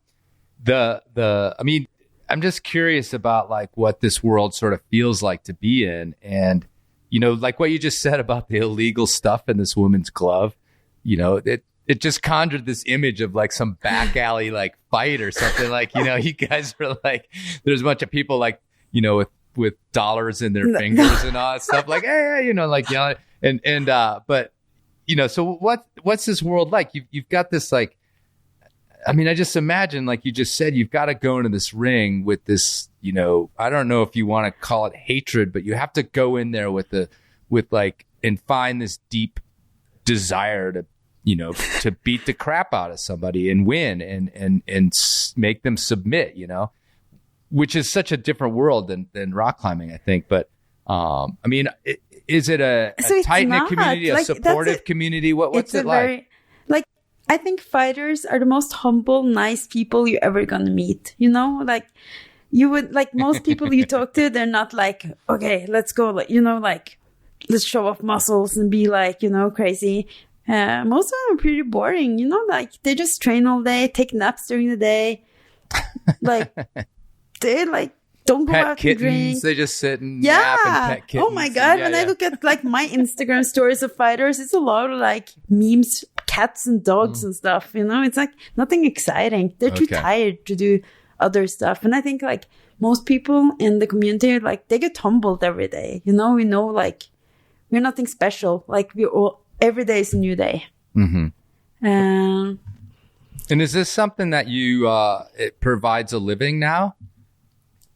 Speaker 2: just curious about like what this world sort of feels like to be in, and like what you just said about the illegal stuff in this woman's glove, it just conjured this image of like some back alley like fight or something. Like, you guys are like, there's a bunch of people like, with dollars in their fingers and all that stuff. Like, hey, like, but, so what's this world like? You've got this like, I mean, I just imagine, like you just said, you've got to go into this ring with this, I don't know if you want to call it hatred, but you have to go in there and find this deep desire to beat the crap out of somebody and win and make them submit, which is such a different world than rock climbing, I think. But, is it a tight-knit community, a supportive community? What's it like?
Speaker 7: I think fighters are the most humble, nice people you're ever going to meet, like you would, like most people you talk to, they're not like, okay, let's go, like, let's show off muscles and be like, crazy. Most of them are pretty boring, like they just train all day, take naps during the day. Like they like don't go out
Speaker 2: kittens,
Speaker 7: and drink.
Speaker 2: They just sit and nap and pet kittens.
Speaker 7: Oh my God. When I look at like my Instagram stories of fighters, it's a lot of like memes, cats and dogs and stuff, it's like nothing exciting. They're too tired to do other stuff. And I think like most people in the community, like they get humbled every day. We know like we're nothing special. Like every day is a new day.
Speaker 2: Mm-hmm. And is this something that you it provides a living now,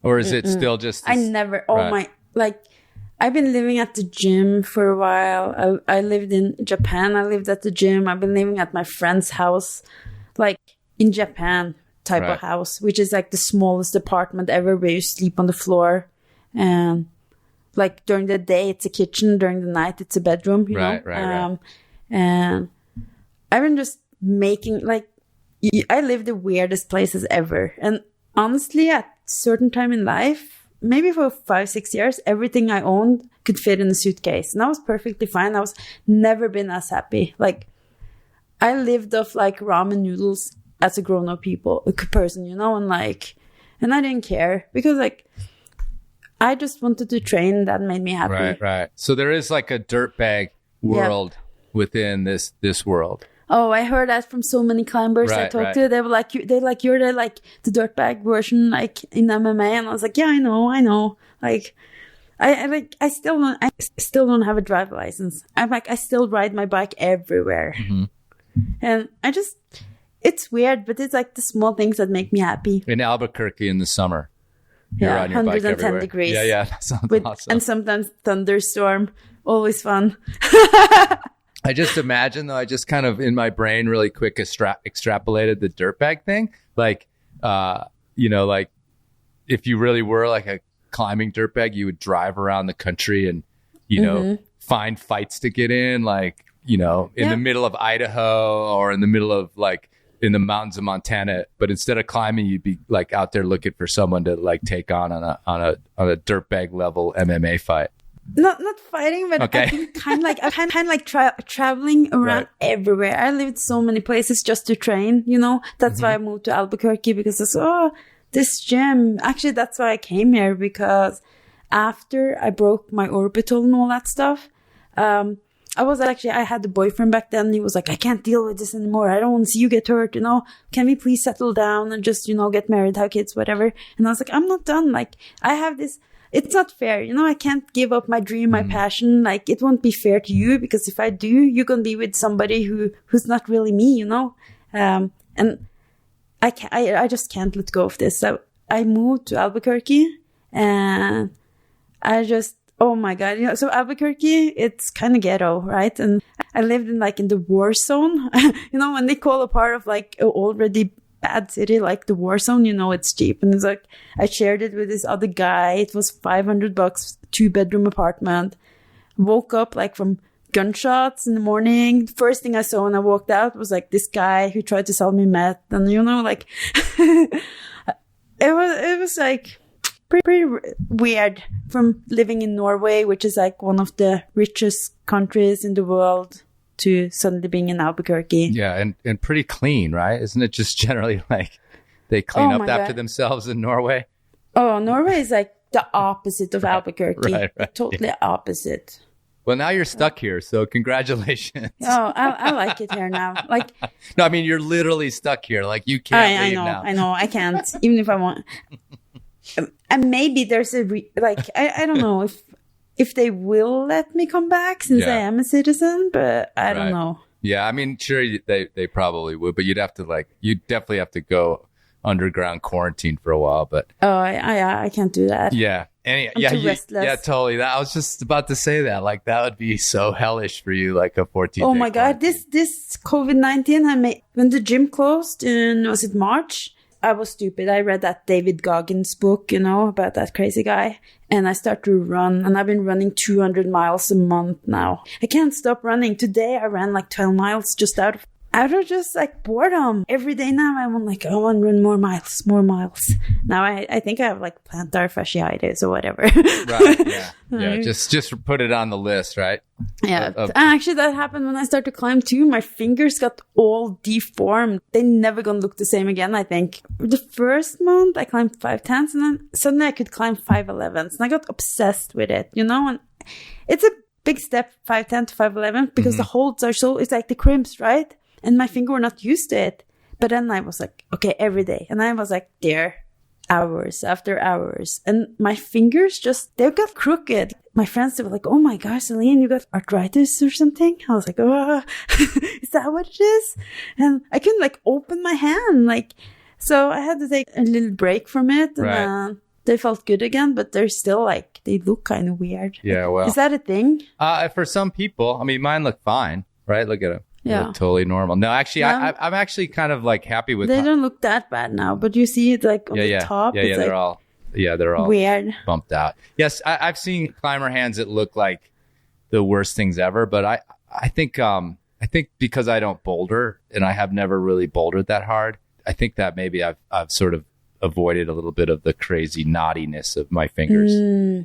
Speaker 2: or is it still just?
Speaker 7: I never. I've been living at the gym for a while. I lived in Japan. I lived at the gym. I've been living at my friend's house, like in Japan type of house, which is like the smallest apartment ever, where you sleep on the floor, and like during the day it's a kitchen, during the night it's a bedroom. You know?
Speaker 2: Right.
Speaker 7: And I've been just making like I live the weirdest places ever. And honestly, at a certain time in life, maybe for 5-6 years, everything I owned could fit in a suitcase. And I was perfectly fine. I was never been as happy. Like I lived off like ramen noodles as a grown-up person, and I didn't care because like I just wanted to train. That made me happy.
Speaker 2: Right. So there is like a dirtbag world within this world.
Speaker 7: Oh, I heard that from so many climbers I talked to. They were like, you're the dirtbag version, like in MMA. And I was like, yeah, I know. Like, I still don't have a driver license. I still ride my bike everywhere. Mm-hmm. And it's weird, but it's like the small things that make me happy.
Speaker 2: In Albuquerque in the summer. You're on your
Speaker 7: 110
Speaker 2: bike everywhere.
Speaker 7: degrees.
Speaker 2: Yeah, that sounds awesome.
Speaker 7: And sometimes thunderstorm. Always fun.
Speaker 2: I just imagine, though, I just kind of in my brain really quick extrapolated the dirtbag thing. Like, like if you really were like a climbing dirtbag, you would drive around the country and, find fights to get in, like, you know, in the middle of Idaho or in the middle of like in the mountains of Montana. But instead of climbing, you'd be like out there looking for someone to like take on a dirtbag level MMA fight.
Speaker 7: Not fighting, but
Speaker 2: okay.
Speaker 7: I think kind of like traveling around everywhere. I lived so many places just to train, you know. That's why I moved to Albuquerque, because I saw this gym. Actually, that's why I came here, because after I broke my orbital and all that stuff, I had a boyfriend back then. He was like, I can't deal with this anymore. I don't want to see you get hurt, you know. Can we please settle down and just, you know, get married, have kids, whatever. And I was like, I'm not done. Like, I have this. It's not fair, you know. I can't give up my dream, my passion. Like, it won't be fair to you, because if I do, you're gonna be with somebody who's not really me, you know. And I just can't let go of this. So I moved to Albuquerque, and I just, oh my God, you know. So Albuquerque, it's kind of ghetto, right? And I lived in the war zone. You know, when they call a part of like already bad city like the war zone, you know, it's cheap. And it's like, I shared it with this other guy. It was $500, 2-bedroom apartment. Woke up like from gunshots in the morning. First thing I saw when I walked out was like this guy who tried to sell me meth. And you know, like it was like pretty weird from living in Norway, which is like one of the richest countries in the world, to suddenly being in Albuquerque.
Speaker 2: Yeah, and pretty clean, right? Isn't it just generally like they clean up after themselves in Norway?
Speaker 7: Oh, Norway is like the opposite of Albuquerque. Right. Totally opposite.
Speaker 2: Well, now you're stuck here, so congratulations.
Speaker 7: Oh, I like it here now. Like,
Speaker 2: no, I mean, you're literally stuck here. Like, you can't leave now.
Speaker 7: I know, I can't, even if I want. And maybe there's I don't know if they will let me come back, since I am a citizen, but I don't know.
Speaker 2: Yeah, I mean, sure, they probably would, but you'd definitely have to go underground quarantine for a while. But
Speaker 7: I can't do that.
Speaker 2: Yeah,
Speaker 7: I'm too restless.
Speaker 2: Yeah, totally. I was just about to say that. Like, that would be so hellish for you, like a 14.
Speaker 7: Oh my God, this COVID-19 when the gym closed was it March? I was stupid. I read that David Goggins book, you know, about that crazy guy. And I start to run. And I've been running 200 miles a month now. I can't stop running. Today I ran like 12 miles just out of just like boredom. Every day now I want to run more miles. Now I think I have like plantar fasciitis or whatever.
Speaker 2: Right, yeah. Yeah, just put it on the list, right?
Speaker 7: Yeah. And actually that happened when I started to climb too. My fingers got all deformed. They're never going to look the same again, I think. The first month I climbed 5'10s, and then suddenly I could climb 5'11s. And I got obsessed with it, you know? And it's a big step, 5'10 to 5'11, because the holds are it's like the crimps, right? And my finger were not used to it. But then I was like, okay, every day. And I was like there hours after hours. And my fingers they got crooked. My friends, they were like, oh my gosh, Celine, you got arthritis or something? I was like, oh, is that what it is? And I couldn't like open my hand. So I had to take a little break from it. And they felt good again, but they're still like, they look kind of weird.
Speaker 2: Yeah, well.
Speaker 7: Is that a thing?
Speaker 2: For some people, I mean, mine look fine, right? Look at them.
Speaker 7: Yeah.
Speaker 2: Totally normal. No, actually, I'm actually kind of like happy with.
Speaker 7: They don't look that bad now, but you see it like on the top.
Speaker 2: Yeah, they're all
Speaker 7: weird,
Speaker 2: bumped out. Yes, I've seen climber hands that look like the worst things ever, but I think because I don't boulder and I have never really bouldered that hard, I think that maybe I've sort of avoided a little bit of the crazy knottiness of my fingers.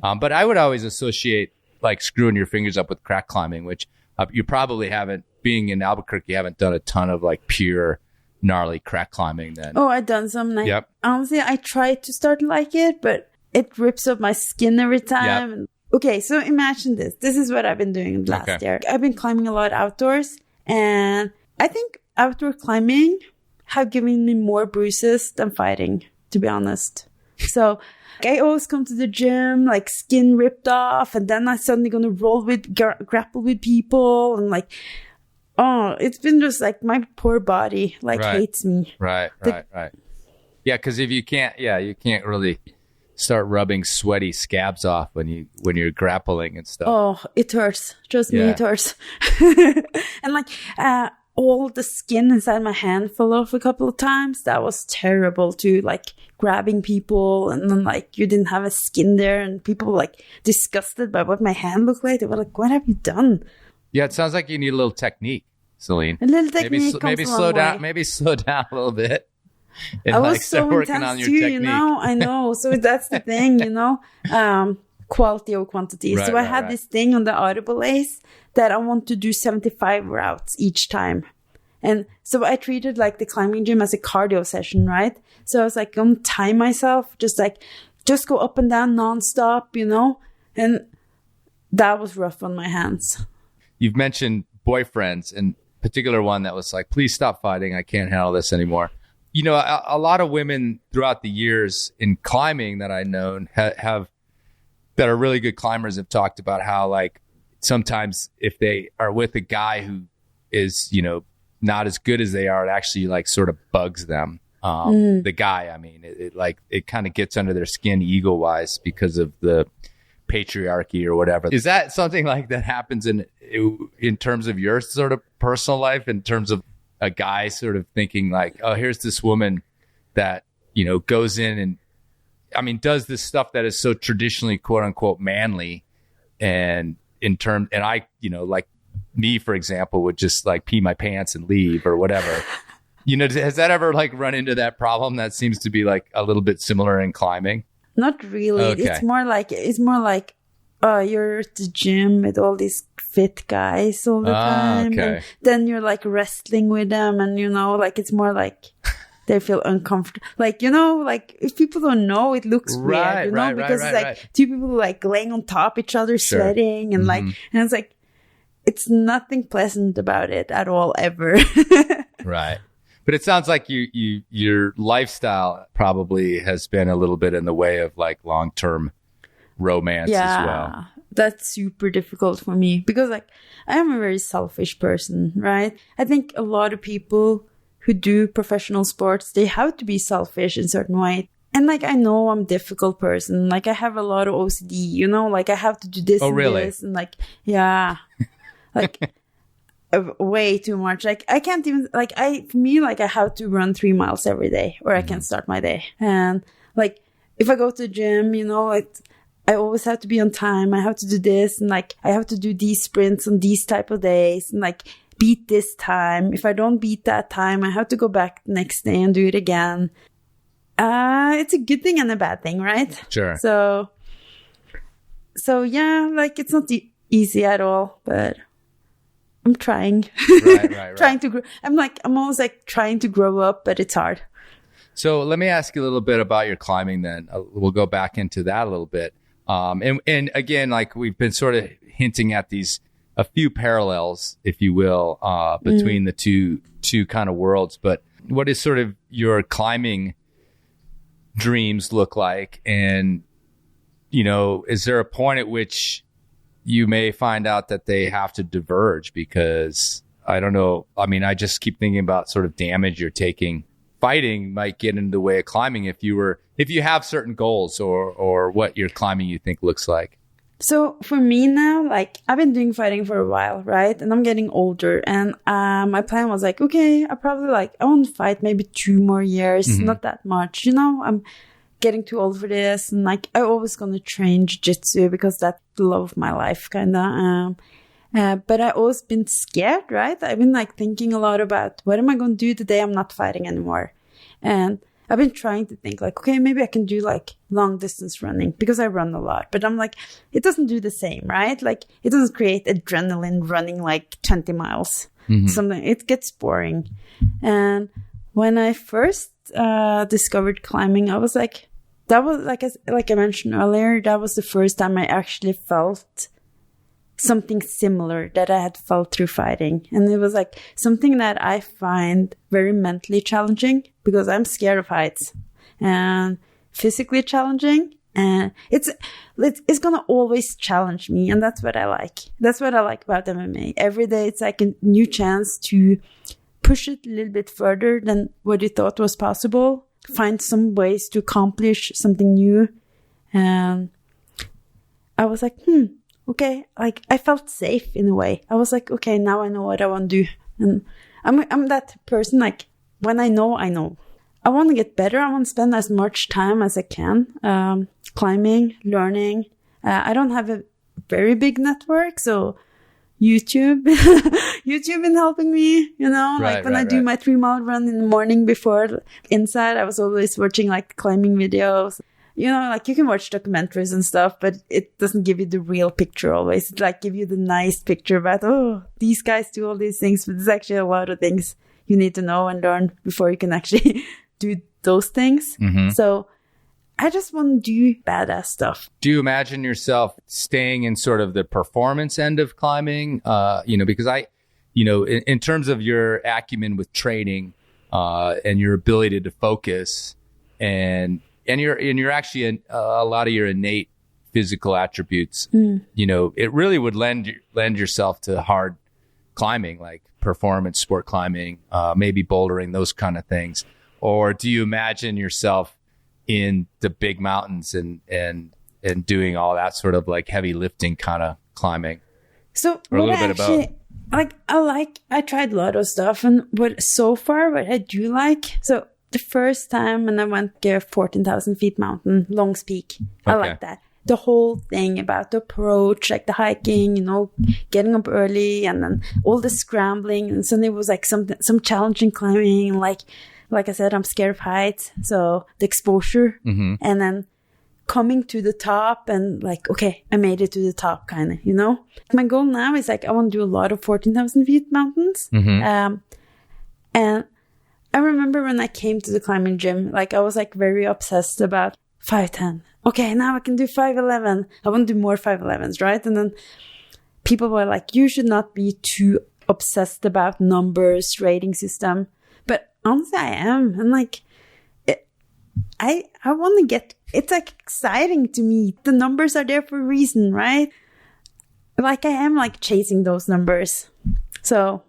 Speaker 2: But I would always associate like screwing your fingers up with crack climbing, which you probably haven't. Being in Albuquerque, you haven't done a ton of like pure gnarly crack climbing then.
Speaker 7: Oh, I've done some.
Speaker 2: Yep.
Speaker 7: Honestly, I tried to start like it, but it rips up my skin every time.
Speaker 2: Yep.
Speaker 7: Okay, so imagine this. This is what I've been doing last year. I've been climbing a lot outdoors, and I think outdoor climbing have given me more bruises than fighting, to be honest. So I always come to the gym, like skin ripped off, and then I suddenly gonna grapple with people, and like, oh, it's been just like my poor body hates me.
Speaker 2: Right. Yeah, because if you can't really start rubbing sweaty scabs off when you're grappling and stuff.
Speaker 7: Oh, it hurts. Trust me, it hurts. And like, all the skin inside my hand fell off a couple of times. That was terrible too, like grabbing people and then like you didn't have a skin there and people were like disgusted by what my hand looked like. They were like, what have you done?
Speaker 2: Yeah, it sounds like you need a little technique, Celine.
Speaker 7: A little technique
Speaker 2: maybe slow down. Maybe slow down a little bit. And
Speaker 7: I was so intense too, you know. I know. So that's the thing, you know. Quality over quantity. So I had this thing on the Audible Ace that I want to do 75 routes each time. And so I treated like the climbing gym as a cardio session, right? So I was like, going to time myself, just go up and down nonstop, you know? And that was rough on my hands.
Speaker 2: You've mentioned boyfriends, and particular one that was like, please stop fighting. I can't handle this anymore. You know, a lot of women throughout the years in climbing that I've known have that are really good climbers have talked about how like sometimes if they are with a guy who is, you know, not as good as they are, it actually like sort of bugs them. The guy, I mean, it kind of gets under their skin ego wise because of the patriarchy or whatever. Is that something like that happens in terms of your sort of personal life, in terms of a guy sort of thinking like, oh, here's this woman that, you know, goes in and, I mean, does this stuff that is so traditionally quote unquote manly, and I, you know, like me, for example, would just like pee my pants and leave or whatever. You know, has that ever like run into that problem that seems to be like a little bit similar in climbing?
Speaker 7: Not really. Okay. It's more like, you're at the gym with all these fit guys all the time. Okay. And then you're like wrestling with them and, you know, like it's more like they feel uncomfortable. Like, you know, like if people don't know, it looks weird, you know, because it's like two people like laying on top of each other, sweating and like, and it's like, it's nothing pleasant about it at all, ever.
Speaker 2: Right. But it sounds like your lifestyle probably has been a little bit in the way of like long-term romance as well.
Speaker 7: That's super difficult for me because like I am a very selfish person, right? I think a lot of people who do professional sports, they have to be selfish in certain way. And like I know I'm a difficult person. Like I have a lot of OCD, you know, like I have to do this and this and like like way too much. Like I can't even like for me like I have to run 3 miles every day or I can start my day. And like if I go to the gym, you know, I always have to be on time. I have to do this and like I have to do these sprints on these type of days and like beat this time. If I don't beat that time, I have to go back the next day and do it again. It's a good thing and a bad thing, right? Sure. So yeah, like it's not easy at all, but I'm trying. Right. Trying to grow. I'm almost like trying to grow up, but it's hard.
Speaker 2: So let me ask you a little bit about your climbing then. We'll go back into that a little bit. And again, like we've been sort of hinting at a few parallels, if you will, between the two kind of worlds. But what is sort of your climbing dreams look like? And, you know, is there a point at which you may find out that they have to diverge? Because I don't know. I mean, I just keep thinking about sort of damage you're taking. Fighting might get in the way of climbing if you have certain goals or what your climbing you think looks like.
Speaker 7: So for me now, like I've been doing fighting for a while, right? And I'm getting older and my plan was like, okay, I want to fight maybe 2 more years, not that much, you know, I'm getting too old for this. And like I always going to train jiu-jitsu because that's the love of my life kind of. But I've always been scared, right? I've been like thinking a lot about what am I going to do the day I'm not fighting anymore? And I've been trying to think like, okay, maybe I can do like long distance running because I run a lot, but I'm like, it doesn't do the same, right? Like it doesn't create adrenaline running like 20 miles, something, it gets boring. And when I first discovered climbing, I was like, that was like I mentioned earlier, that was the first time I actually felt something similar that I had felt through fighting. And it was like something that I find very mentally challenging because I'm scared of heights and physically challenging. And it's going to always challenge me. And that's what I like. That's what I like about MMA. Every day it's like a new chance to push it a little bit further than what you thought was possible. Find some ways to accomplish something new. And I was like, okay, like I felt safe in a way. I was like, okay, now I know what I want to do. And I'm that person, like, when I know, I know. I want to get better. I want to spend as much time as I can climbing, learning. I don't have a very big network, so YouTube been helping me, you know, like when I do my 3-mile run in the morning before inside, I was always watching like climbing videos. You know, like you can watch documentaries and stuff, but it doesn't give you the real picture always. It like give you the nice picture about, oh, these guys do all these things, but there's actually a lot of things you need to know and learn before you can actually do those things. Mm-hmm. So I just want to do badass stuff.
Speaker 2: Do you imagine yourself staying in sort of the performance end of climbing? You know, because in terms of your acumen with training and your ability to focus and you're actually a lot of your innate physical attributes, you know, it really would lend yourself to hard climbing, like performance sport climbing, maybe bouldering, those kind of things. Or do you imagine yourself in the big mountains and doing all that sort of like heavy lifting kind of climbing?
Speaker 7: So
Speaker 2: or a little bit about
Speaker 7: I tried a lot of stuff, and what I do like, so the first time when I went to 14,000 feet mountain, Longs Peak, I like that. The whole thing about the approach, like the hiking, you know, getting up early and then all the scrambling. And so there was like some challenging climbing. Like I said, I'm scared of heights. So the exposure and then coming to the top and like, okay, I made it to the top kind of, you know. My goal now is like, I want to do a lot of 14,000 feet mountains. And I remember when I came to the climbing gym, like I was like very obsessed about 510. Okay, now I can do 511. I want to do more 511s, right? And then people were like, you should not be too obsessed about numbers, rating system. But honestly, I am. And like, I want to get, it's like exciting to me. The numbers are there for a reason, right? Like I am like chasing those numbers. So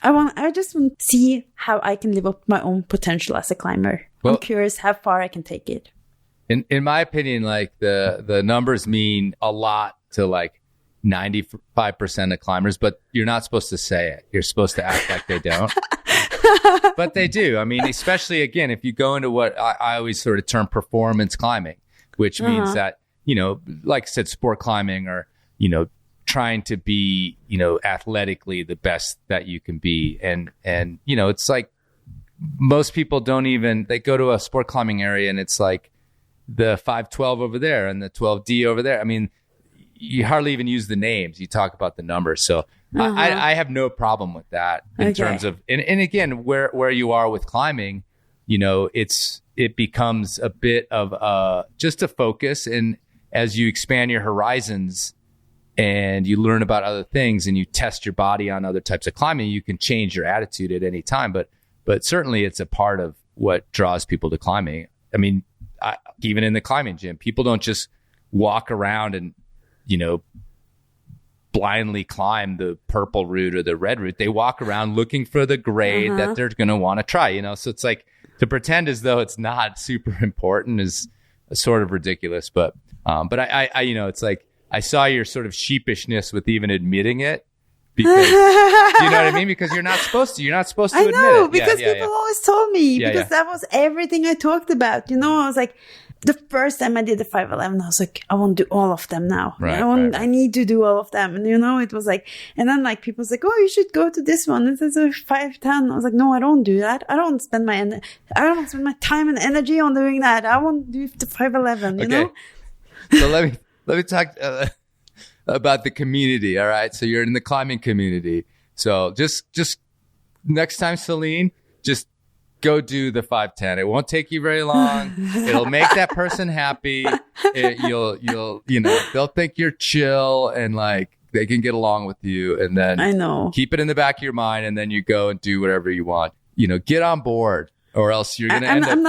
Speaker 7: I just want to see how I can live up to my own potential as a climber. Well, I'm curious how far I can take it.
Speaker 2: In my opinion, like the numbers mean a lot to like 95% of climbers, but you're not supposed to say it. You're supposed to act like they don't. But they do. I mean, especially again, if you go into what I always sort of term performance climbing, which means that, you know, like I said, sport climbing or, you know, trying to be, you know, athletically the best that you can be. And, you know, it's like most people they go to a sport climbing area and it's like the 512 over there and the 12D over there. I mean, you hardly even use the names. You talk about the numbers. So I have no problem with that in terms of, and again, where you are with climbing, you know, it becomes a bit of just a focus. And as you expand your horizons and you learn about other things and you test your body on other types of climbing, you can change your attitude at any time. But certainly it's a part of what draws people to climbing. I mean, even in the climbing gym, people don't just walk around and, you know, blindly climb the purple route or the red route. They walk around looking for the grade that they're going to want to try, you know? So it's like to pretend as though it's not super important is sort of ridiculous. But I you know, it's like, I saw your sort of sheepishness with even admitting it. Because, do you know what I mean? Because you're not supposed to admit it.
Speaker 7: I know, because people always told me, because that was everything I talked about. You know, I was like, the first time I did the 511, I was like, I want to do all of them now. I need to do all of them. And, you know, it was like, and then like people was like, oh, you should go to this one. It says a 510. I was like, no, I don't do that. I don't spend my time and energy on doing that. I want to do the 511, you know?
Speaker 2: So let me talk about the community. All right. So you're in the climbing community. So just next time, Celine, just go do the 510. It won't take you very long. It'll make that person happy. You'll, you know, they'll think you're chill and like they can get along with you. And then
Speaker 7: I know,
Speaker 2: keep it in the back of your mind. And then you go and do whatever you want, you know, get on board or else you're going to end up.
Speaker 7: I'm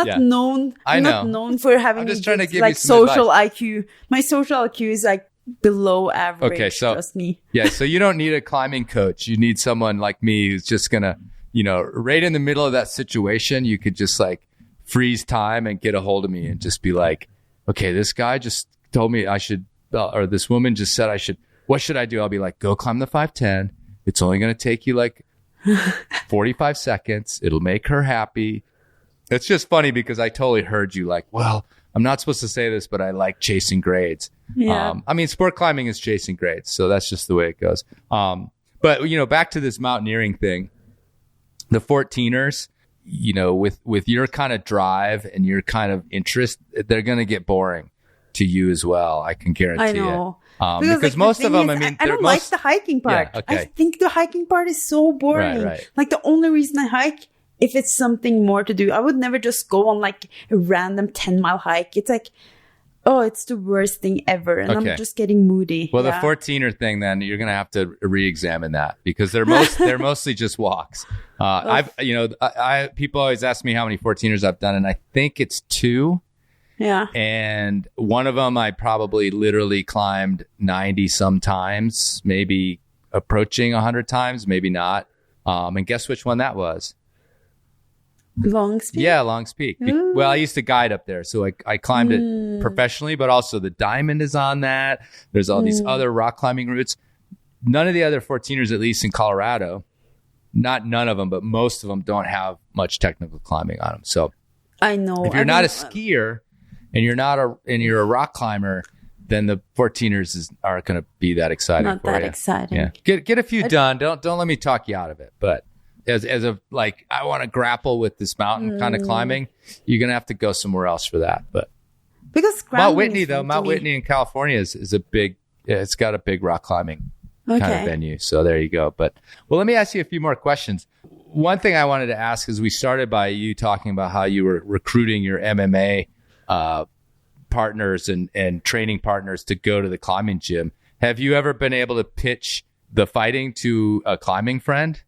Speaker 7: not known for having
Speaker 2: I'm just trying to give
Speaker 7: like
Speaker 2: you some
Speaker 7: social
Speaker 2: advice.
Speaker 7: IQ. My social IQ is like below average.
Speaker 2: Okay. So
Speaker 7: trust me.
Speaker 2: Yeah. So you don't need a climbing coach. You need someone like me who's just going to, you know, right in the middle of that situation, you could just like freeze time and get a hold of me and just be like, okay, this guy just told me I should, or this woman just said I should, what should I do? I'll be like, go climb the 510. It's only going to take you like 45 seconds. It'll make her happy. It's just funny because I totally heard you like, well, I'm not supposed to say this, but I like chasing grades.
Speaker 7: Yeah.
Speaker 2: I mean, sport climbing is chasing grades. So that's just the way it goes. But, you know, back to this mountaineering thing, the 14ers, you know, with your kind of drive and your kind of interest, they're going to get boring to you as well. I can guarantee it.
Speaker 7: I know.
Speaker 2: Because
Speaker 7: like,
Speaker 2: most of them, I mean,
Speaker 7: I don't like the hiking part.
Speaker 2: Yeah, okay.
Speaker 7: I think the hiking part is so boring.
Speaker 2: Right.
Speaker 7: Like the only reason I hike, if it's something more to do, I would never just go on like a random 10-mile hike. It's like, oh, it's the worst thing ever. And I'm just getting moody.
Speaker 2: Well, the 14er thing, then you're going to have to re-examine that because they're mostly just walks. People always ask me how many 14ers I've done, and I think it's 2.
Speaker 7: Yeah.
Speaker 2: And one of them I probably literally climbed 90 sometimes, maybe approaching 100 times, maybe not. And guess which one that was?
Speaker 7: Longs Peak?
Speaker 2: Yeah, Longs Peak. Well, I used to guide up there, so I climbed it professionally, but also the Diamond is on that. There's all these other rock climbing routes. None of the other 14ers, at least in Colorado, not none of them, but most of them don't have much technical climbing on them. So
Speaker 7: I know.
Speaker 2: If you're not a skier and you're a rock climber, then the 14ers aren't going to be that exciting
Speaker 7: not
Speaker 2: for
Speaker 7: that
Speaker 2: you.
Speaker 7: exciting.
Speaker 2: Yeah. Get a few done. Don't let me talk you out of it, but as a like I want to grapple with this mountain kind of climbing, you're gonna have to go somewhere else for that. But
Speaker 7: because
Speaker 2: Mount Whitney in California is a big, it's got a big rock climbing kind of venue. So there you go. But well, let me ask you a few more questions. One thing I wanted to ask is we started by you talking about how you were recruiting your MMA partners and training partners to go to the climbing gym. Have you ever been able to pitch the fighting to a climbing friend?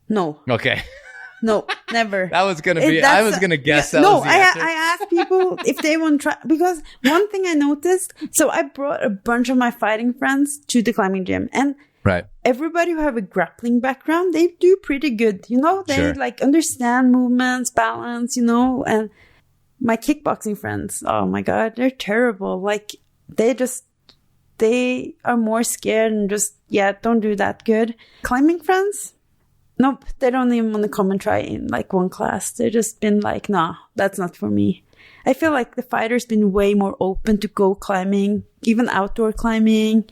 Speaker 7: No.
Speaker 2: Okay.
Speaker 7: No, never.
Speaker 2: That was going to be, I was going to guess that was the answer.
Speaker 7: I asked people if they want to try, because one thing I noticed, so I brought a bunch of my fighting friends to the climbing gym, and everybody who have a grappling background, they do pretty good. You know, they like understand movements, balance, you know, and my kickboxing friends, oh my God, they're terrible. Like they are more scared and just, don't do that good. Climbing friends, nope, they don't even want to come and try in like one class. They've just been like, nah, that's not for me. I feel like the fighters been way more open to go climbing, even outdoor climbing.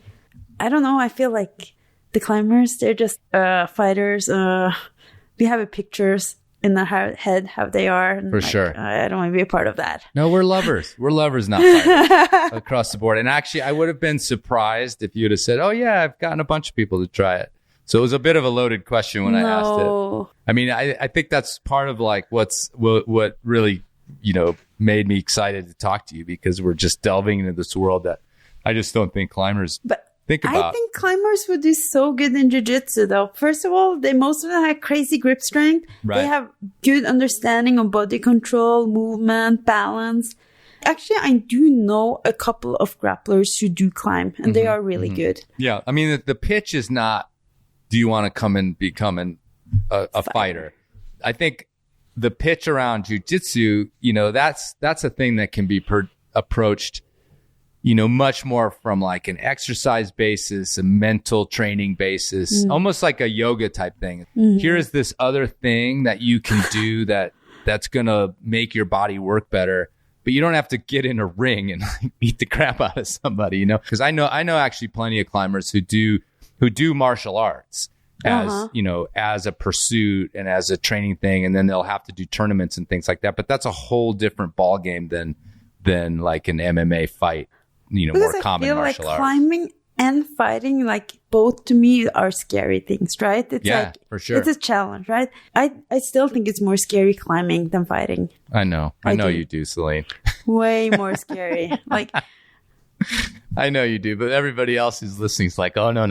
Speaker 7: I don't know. I feel like the climbers, they're just fighters. We have a pictures in our head how they are. And
Speaker 2: for sure.
Speaker 7: I don't want to be a part of that.
Speaker 2: No, we're lovers. We're lovers, not fighters across the board. And actually, I would have been surprised if you'd have said, oh yeah, I've gotten a bunch of people to try it. So it was a bit of a loaded question when I asked it. I mean, I think that's part of like what really, you know, made me excited to talk to you, because we're just delving into this world that I just don't think climbers think about.
Speaker 7: I think climbers would do so good in jiu-jitsu though. First of all, most of them have crazy grip strength. Right. They have good understanding of body control, movement, balance. Actually, I do know a couple of grapplers who do climb, and they are really good. Yeah,
Speaker 2: I mean, the pitch is not, do you want to come and become a fighter? I think the pitch around jiu-jitsu, you know, that's a thing that can be approached, you know, much more from like an exercise basis, a mental training basis, almost like a yoga type thing. Here's this other thing that you can do that's going to make your body work better, but you don't have to get in a ring and like, beat the crap out of somebody, you know? Because I know actually plenty of climbers who do martial arts as, you know, as a pursuit and as a training thing. And then they'll have to do tournaments and things like that. But that's a whole different ball game than like an MMA fight, you know, because more common martial arts.
Speaker 7: Climbing and fighting, like both to me are scary things, right? It's like,
Speaker 2: for sure.
Speaker 7: It's a challenge, right? I still think it's more scary climbing than fighting.
Speaker 2: I know you do, Celine.
Speaker 7: Way more scary. Like,
Speaker 2: I know you do, but everybody else who's listening is like, oh, no.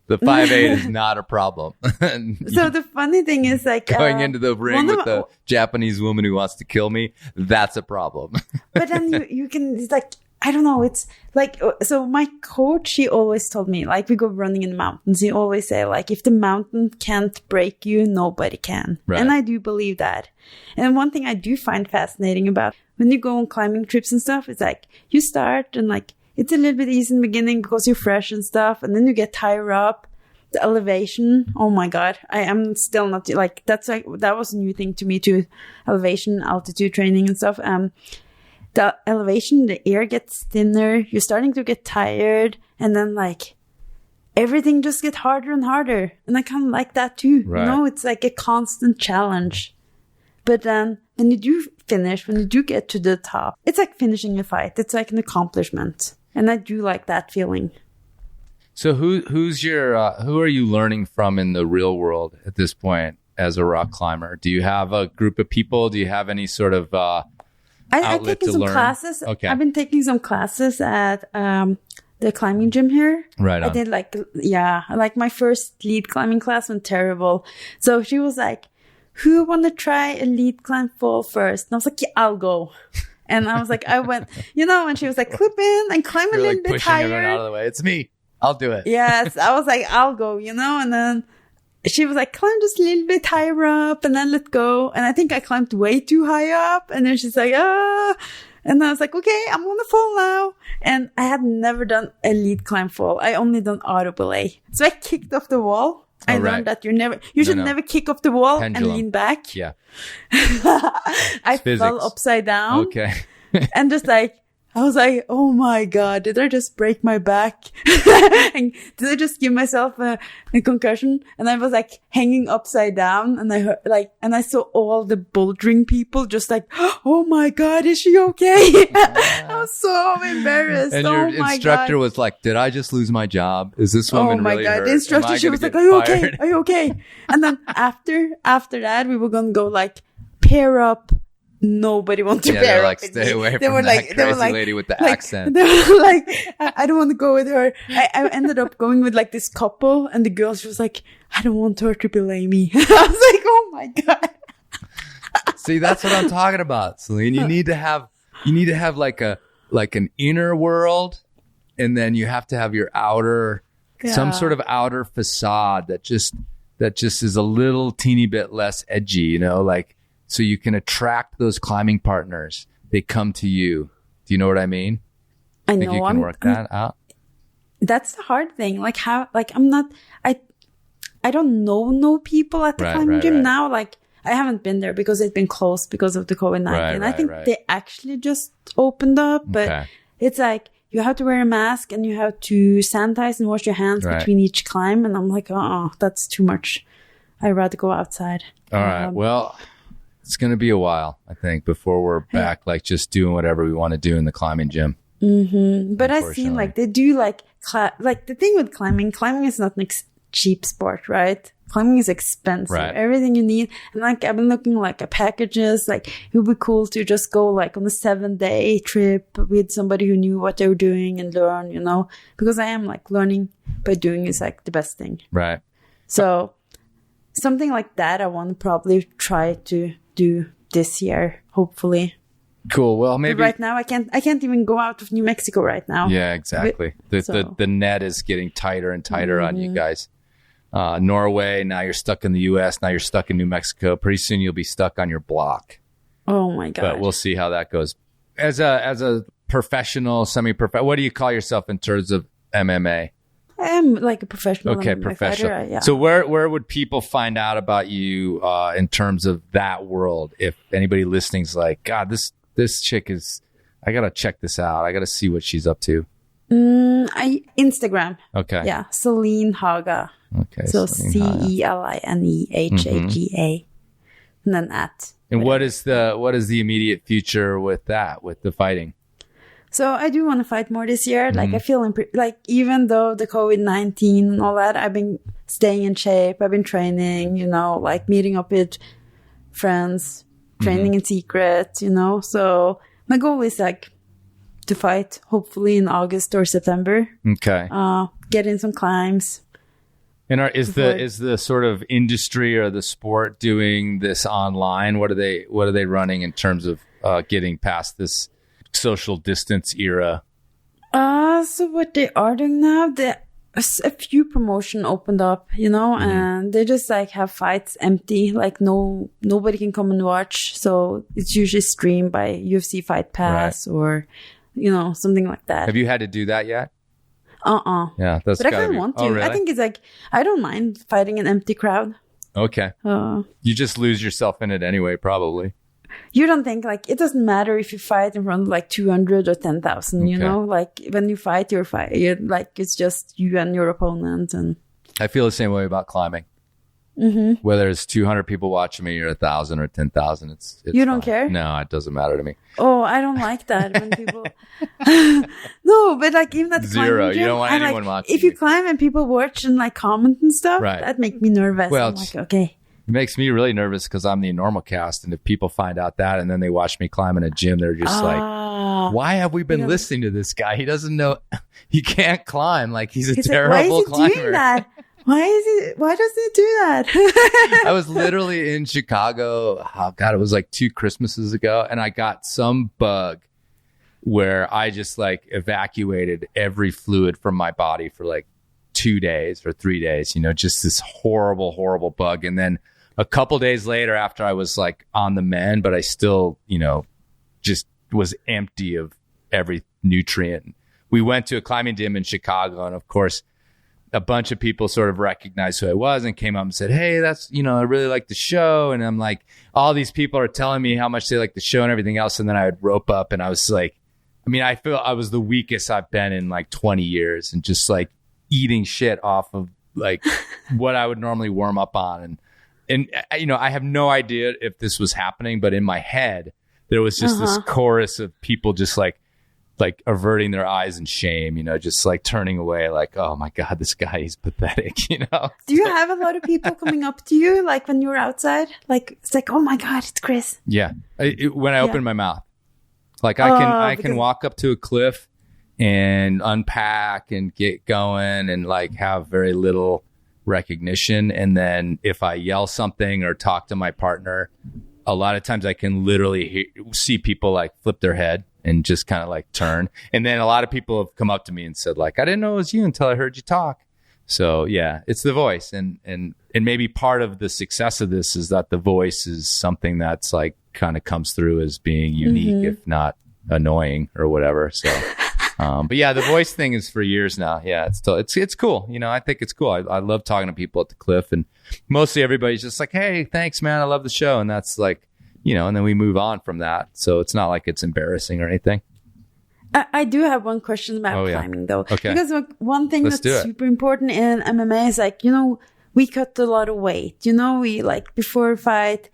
Speaker 2: The 5'8" is not a problem.
Speaker 7: So the funny thing is like...
Speaker 2: going into the ring with the Japanese woman who wants to kill me, that's a problem.
Speaker 7: But then you can, it's like, I don't know, it's like, so my coach, he always told me, like we go running in the mountains, he always say like, if the mountain can't break you, nobody can. Right. And I do believe that. And one thing I do find fascinating about when you go on climbing trips and stuff, it's like, you start and like, it's a little bit easy in the beginning because you're fresh and stuff. And then you get tired up. the elevation. Oh my God. I am still not like, that was a new thing to me too. Elevation, altitude training and stuff. The elevation, the air gets thinner. You're starting to get tired. And then like everything just gets harder and harder. And I kind of like that too.
Speaker 2: Right.
Speaker 7: You know, it's like a constant challenge. But then when you do finish, when you do get to the top, it's like finishing a fight. It's like an accomplishment. And I do like that feeling.
Speaker 2: So who are you learning from in the real world at this point as a rock climber? Do you have a group of people? Do you have any sort of
Speaker 7: I've taken some classes. Okay. I've been taking some classes at the climbing gym here.
Speaker 2: Right on.
Speaker 7: I did like my first lead climbing class went terrible. So she was like, who want to try a lead climb fall first? And I was like, yeah, I'll go. And I was like, I went, and she was like, clip in and climb a little bit higher. Pushing everyone out of the
Speaker 2: way. It's me. I'll do it.
Speaker 7: Yes. I was like, I'll go, and then she was like, climb just a little bit higher up and then let go. And I think I climbed way too high up. And then she's like, ah. And I was like, okay, I'm going to fall now. And I had never done a lead climb fall. I only done auto belay. So I kicked off the wall. I learned that you should never kick off the wall and lean back.
Speaker 2: Yeah.
Speaker 7: I fell upside down.
Speaker 2: Okay.
Speaker 7: And just like, I was like, oh my God, did I just break my back? And did I just give myself a concussion? And I was like hanging upside down and I heard and I saw all the bouldering people just like, oh my God, is she okay? I was so embarrassed.
Speaker 2: And your instructor was like, did I just lose my job? Is this woman really hurt?
Speaker 7: The instructor, she was like, are you okay? Are you okay? And then after that, we were going to go like pair up. Nobody wants to pair
Speaker 2: up. Stay away from that crazy lady with the accent.
Speaker 7: They were like, I don't want to go with her. I ended up going with like this couple, and the girl, she was like, I don't want her to belay me. I was like, oh my God.
Speaker 2: See, that's what I'm talking about, Celine. You need to have like an inner world, and then you have to have your outer, some sort of outer facade that just is a little teeny bit less edgy, like. So you can attract those climbing partners. They come to you. Do you know what I mean?
Speaker 7: I know.
Speaker 2: Think you can work that out?
Speaker 7: That's the hard thing. Like I don't know people at the climbing gym now. Like I haven't been there because it's been closed because of the COVID-19. I think they actually just opened up, but it's like you have to wear a mask and you have to sanitize and wash your hands between each climb. And I'm like, that's too much. I'd rather go outside.
Speaker 2: All right. Well, it's going to be a while, I think, before we're back, like just doing whatever we want to do in the climbing gym.
Speaker 7: Mm-hmm. But I've seen like they do like the thing with climbing is not an cheap sport, right? Climbing is expensive. Right. Everything you need. And like I've been looking like at packages, like it would be cool to just go like on a 7-day trip with somebody who knew what they were doing and learn, because I am like learning by doing is like the best thing.
Speaker 2: Right.
Speaker 7: So something like that I want to probably try to do this year, hopefully.
Speaker 2: Cool. Well, maybe
Speaker 7: but right now I can't even go out of New Mexico right now.
Speaker 2: Yeah, exactly. The net is getting tighter and tighter on you guys. Norway, now you're stuck in the US, now you're stuck in New Mexico. Pretty soon you'll be stuck on your block.
Speaker 7: Oh my God.
Speaker 2: But we'll see how that goes. As a professional, semi-professional, what do you call yourself in terms of MMA?
Speaker 7: I am like a professional.
Speaker 2: Okay, professional. Fighter, yeah. So where would people find out about you in terms of that world? If anybody listening's like, God, this chick is, I gotta check this out. I gotta see what she's up to.
Speaker 7: Instagram.
Speaker 2: Okay.
Speaker 7: Yeah, Celine Haga.
Speaker 2: Okay.
Speaker 7: So CELINEHAGA, and then at.
Speaker 2: And what is the immediate future with that, with the fighting?
Speaker 7: So I do want to fight more this year. Like I feel like even though the COVID-19 and all that, I've been staying in shape. I've been training, like meeting up with friends, training in secret, So my goal is like to fight hopefully in August or September.
Speaker 2: Okay.
Speaker 7: Get in some climbs.
Speaker 2: And is the sort of industry or the sport doing this online? What are they running in terms of getting past this social distance era?
Speaker 7: So what they are doing now, a few promotion opened up, and they just like have fights empty, like nobody can come and watch. So it's usually streamed by UFC Fight Pass or, something like that.
Speaker 2: Have you had to do that yet? Yeah, that's.
Speaker 7: But I kind of want to.
Speaker 2: Oh, really?
Speaker 7: I think it's like I don't mind fighting an empty crowd.
Speaker 2: Okay. You just lose yourself in it anyway, probably.
Speaker 7: You don't think like it doesn't matter if you fight in front of like 200 or 10,000, you know, like when you fight, you're like, it's just you and your opponent. And
Speaker 2: I feel the same way about climbing. Whether it's 200 people watching me or 1,000 or 10,000, it's
Speaker 7: you don't care?
Speaker 2: No, it doesn't matter to me.
Speaker 7: Oh, I don't like that when people. No, but like even at the
Speaker 2: Zero.
Speaker 7: Gym,
Speaker 2: you don't want anyone watching.
Speaker 7: If you climb and people watch and like comment and stuff,
Speaker 2: right.
Speaker 7: that makes me nervous.
Speaker 2: Well,
Speaker 7: I'm like, okay.
Speaker 2: It makes me really nervous because I'm the Enormocast, and if people find out that and then they watch me climb in a gym, they're just like, "Why have we been listening to this guy? He doesn't know. He can't climb. Like he's a terrible climber. Why is he doing that?
Speaker 7: Why does he do that?"
Speaker 2: I was literally in Chicago. Oh God, it was like 2 Christmases ago, and I got some bug where I just like evacuated every fluid from my body for like 2 days or 3 days. You know, just this horrible, horrible bug, and then a couple days later, after I was like on the mend, but I still, you know, just was empty of every nutrient. We went to a climbing gym in Chicago, and of course, a bunch of people sort of recognized who I was and came up and said, "Hey, that's, you know, I really like the show." And I'm like, all these people are telling me how much they like the show and everything else. And then I would rope up, and I was like, I mean, I feel I was the weakest I've been in like 20 years, and just like eating shit off of like what I would normally warm up on. And, you know, I have no idea if this was happening, but in my head, there was just this chorus of people just like averting their eyes in shame, you know, just like turning away, like, "Oh my God, this guy, he's pathetic," you know?
Speaker 7: Do you have a lot of people coming up to you, like when you're outside? Like, it's like, "Oh my God, it's Chris."
Speaker 2: Yeah. When I open my mouth, like I can walk up to a cliff and unpack and get going and like have very little recognition. And then if I yell something or talk to my partner, a lot of times I can literally see people like flip their head and just kind of like turn. And then a lot of people have come up to me and said like, "I didn't know it was you until I heard you talk." So yeah, it's the voice. And maybe part of the success of this is that the voice is something that's like kind of comes through as being unique, if not annoying or whatever. So but yeah, the voice thing is for years now. Yeah, it's cool. You know, I think it's cool. I love talking to people at the cliff, and mostly everybody's just like, "Hey, thanks, man. I love the show." And that's like, you know, and then we move on from that. So it's not like it's embarrassing or anything.
Speaker 7: I do have one question about climbing though.
Speaker 2: Okay.
Speaker 7: Because one thing that's super important in MMA is like, you know, we cut a lot of weight. You know, we like before a fight,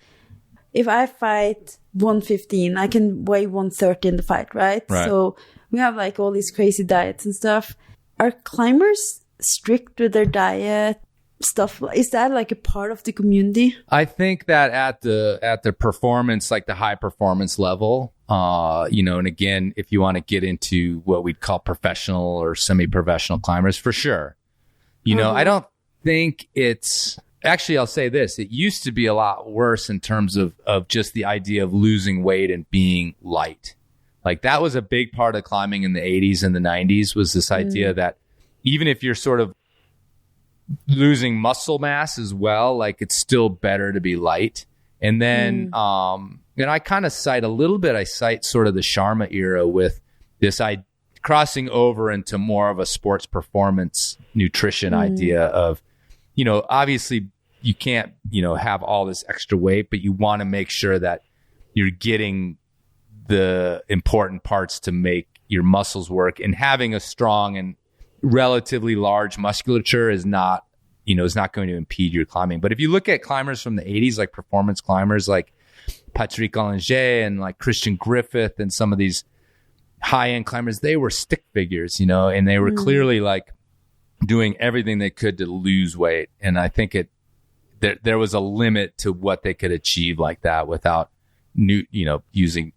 Speaker 7: if I fight 115, I can weigh 130 in the fight, right? So we have like all these crazy diets and stuff. Are climbers strict with their diet stuff? Is that like a part of the community?
Speaker 2: I think that at the performance, like the high performance level, you know, and again, if you want to get into what we'd call professional or semi-professional climbers, for sure. You know, I don't think it's actually, I'll say this. It used to be a lot worse in terms of just the idea of losing weight and being light. Like that was a big part of climbing in the 80s and the 90s, was this idea that even if you're sort of losing muscle mass as well, like it's still better to be light. And then, and I kind of cite sort of the Sharma era with this crossing over into more of a sports performance nutrition idea of, you know, obviously you can't, you know, have all this extra weight, but you want to make sure that you're getting the important parts to make your muscles work, and having a strong and relatively large musculature is not going to impede your climbing. But if you look at climbers from the 80s, like performance climbers like Patrick Ollinger and like Christian Griffith and some of these high-end climbers, they were stick figures, you know, and they were clearly like doing everything they could to lose weight. And I think there was a limit to what they could achieve like that without using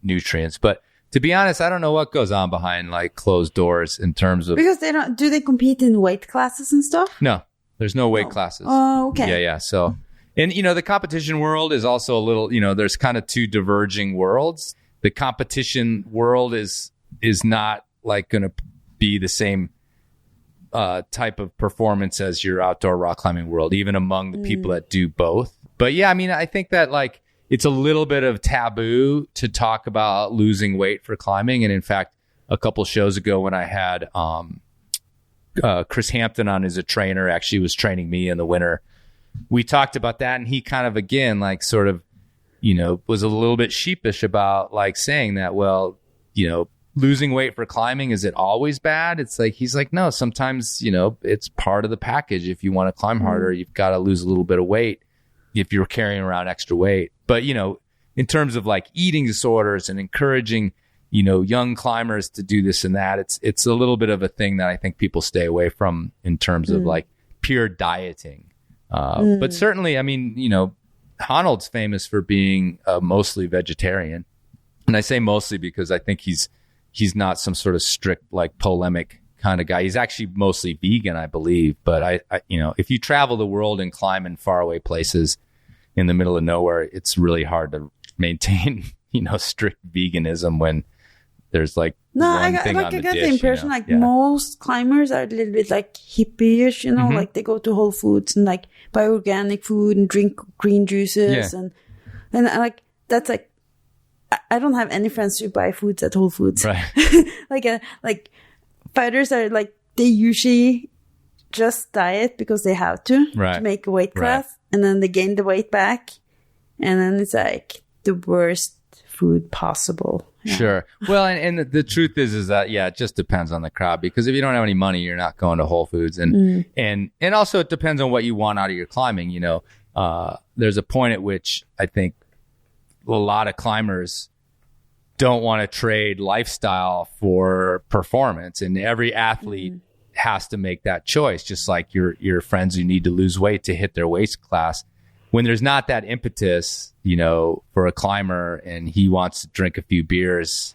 Speaker 2: nutrients. But to be honest, I don't know what goes on behind like closed doors in terms of,
Speaker 7: because do they compete in weight classes and stuff?
Speaker 2: No, there's no weight classes.
Speaker 7: Oh, okay.
Speaker 2: Yeah. So, and you know, the competition world is also a little, you know, there's kind of two diverging worlds. The competition world is not like going to be the same type of performance as your outdoor rock climbing world, even among the people that do both. But yeah, I mean, I think that like it's a little bit of taboo to talk about losing weight for climbing. And in fact, a couple shows ago when I had Chris Hampton on is a trainer, actually was training me in the winter. We talked about that, and he kind of, again, like sort of, was a little bit sheepish about like saying that, well, losing weight for climbing, is it always bad? It's like, he's like, no, sometimes, it's part of the package. If you want to climb harder, you've got to lose a little bit of weight if you're carrying around extra weight. But, in terms of like eating disorders and encouraging, young climbers to do this and that, it's a little bit of a thing that I think people stay away from in terms of like pure dieting. But certainly, I mean, Honnold's famous for being mostly vegetarian. And I say mostly because I think he's not some sort of strict, like polemic kind of guy. He's actually mostly vegan, I believe. But I if you travel the world and climb in faraway places in the middle of nowhere, it's really hard to maintain, strict veganism when there's like one thing on the dish. I get the impression
Speaker 7: most climbers are a little bit like hippie-ish, like they go to Whole Foods and like buy organic food and drink green juices and like that's like, I don't have any friends who buy foods at Whole Foods.
Speaker 2: Right.
Speaker 7: like fighters are like, they usually just diet because they have to make a weight class, and then they gain the weight back, and then it's like the worst food possible. Yeah.
Speaker 2: Sure. Well, and the truth is that, it just depends on the crowd, because if you don't have any money, you're not going to Whole Foods. And also it depends on what you want out of your climbing. There's a point at which I think a lot of climbers don't want to trade lifestyle for performance, and every athlete has to make that choice, just like your friends who need to lose weight to hit their weight class. When there's not that impetus, for a climber, and he wants to drink a few beers,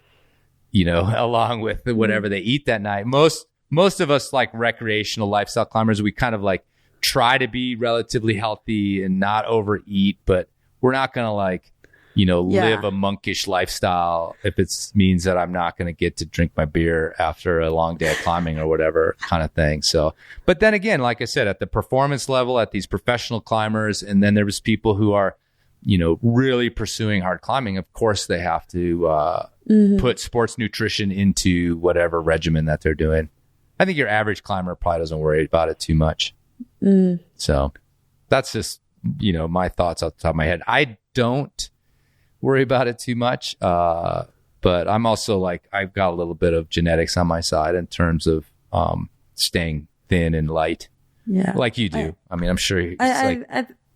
Speaker 2: along with whatever they eat that night. Most of us, like recreational lifestyle climbers, we kind of like try to be relatively healthy and not overeat, but we're not going to like, live a monkish lifestyle if it means that I'm not going to get to drink my beer after a long day of climbing or whatever kind of thing. So, but then again, like I said, at the performance level, at these professional climbers, and then there was people who are, really pursuing hard climbing. Of course, they have to put sports nutrition into whatever regimen that they're doing. I think your average climber probably doesn't worry about it too much. So that's just, my thoughts off the top of my head. I don't worry about it too much. But I'm also like, I've got a little bit of genetics on my side in terms of staying thin and light. Yeah. Like you do. I mean, I'm sure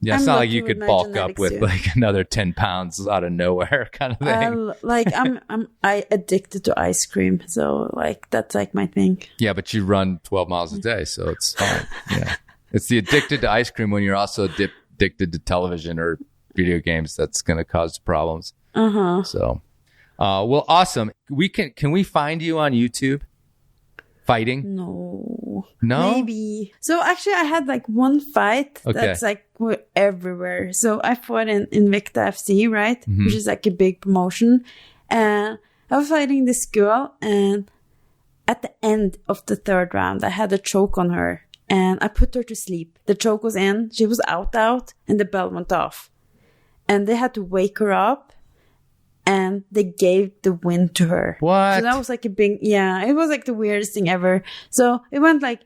Speaker 2: it's not like you could bulk up with like another 10 pounds out of nowhere kind of thing.
Speaker 7: I'm addicted to ice cream. So like, that's like my thing.
Speaker 2: Yeah, but you run 12 miles a day, so it's fine. Yeah. It's the addicted to ice cream when you're also addicted to television or video games that's going to cause problems. So, well, awesome. Can we find you on YouTube fighting?
Speaker 7: No. Maybe. So actually I had like one fight that's like everywhere. So I fought in Invicta FC, right? Which is like a big promotion. And I was fighting this girl, and at the end of the third round, I had a choke on her and I put her to sleep. The choke was in, she was out, and the bell went off. And they had to wake her up, and they gave the win to her.
Speaker 2: What?
Speaker 7: So that was like it was like the weirdest thing ever. So it went like,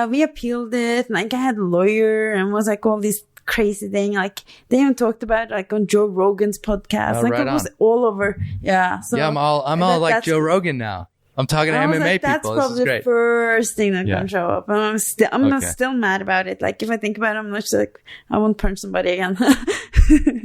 Speaker 7: we appealed it, and like I had a lawyer, and was like all this crazy thing. Like they even talked about it, like on Joe Rogan's podcast. Like it was all over. Yeah. So
Speaker 2: yeah, I'm all like Joe Rogan now. I'm talking to MMA people.
Speaker 7: That's probably the first thing that can show up. And I'm still mad about it. Like if I think about it, I'm not like, I won't punch somebody again.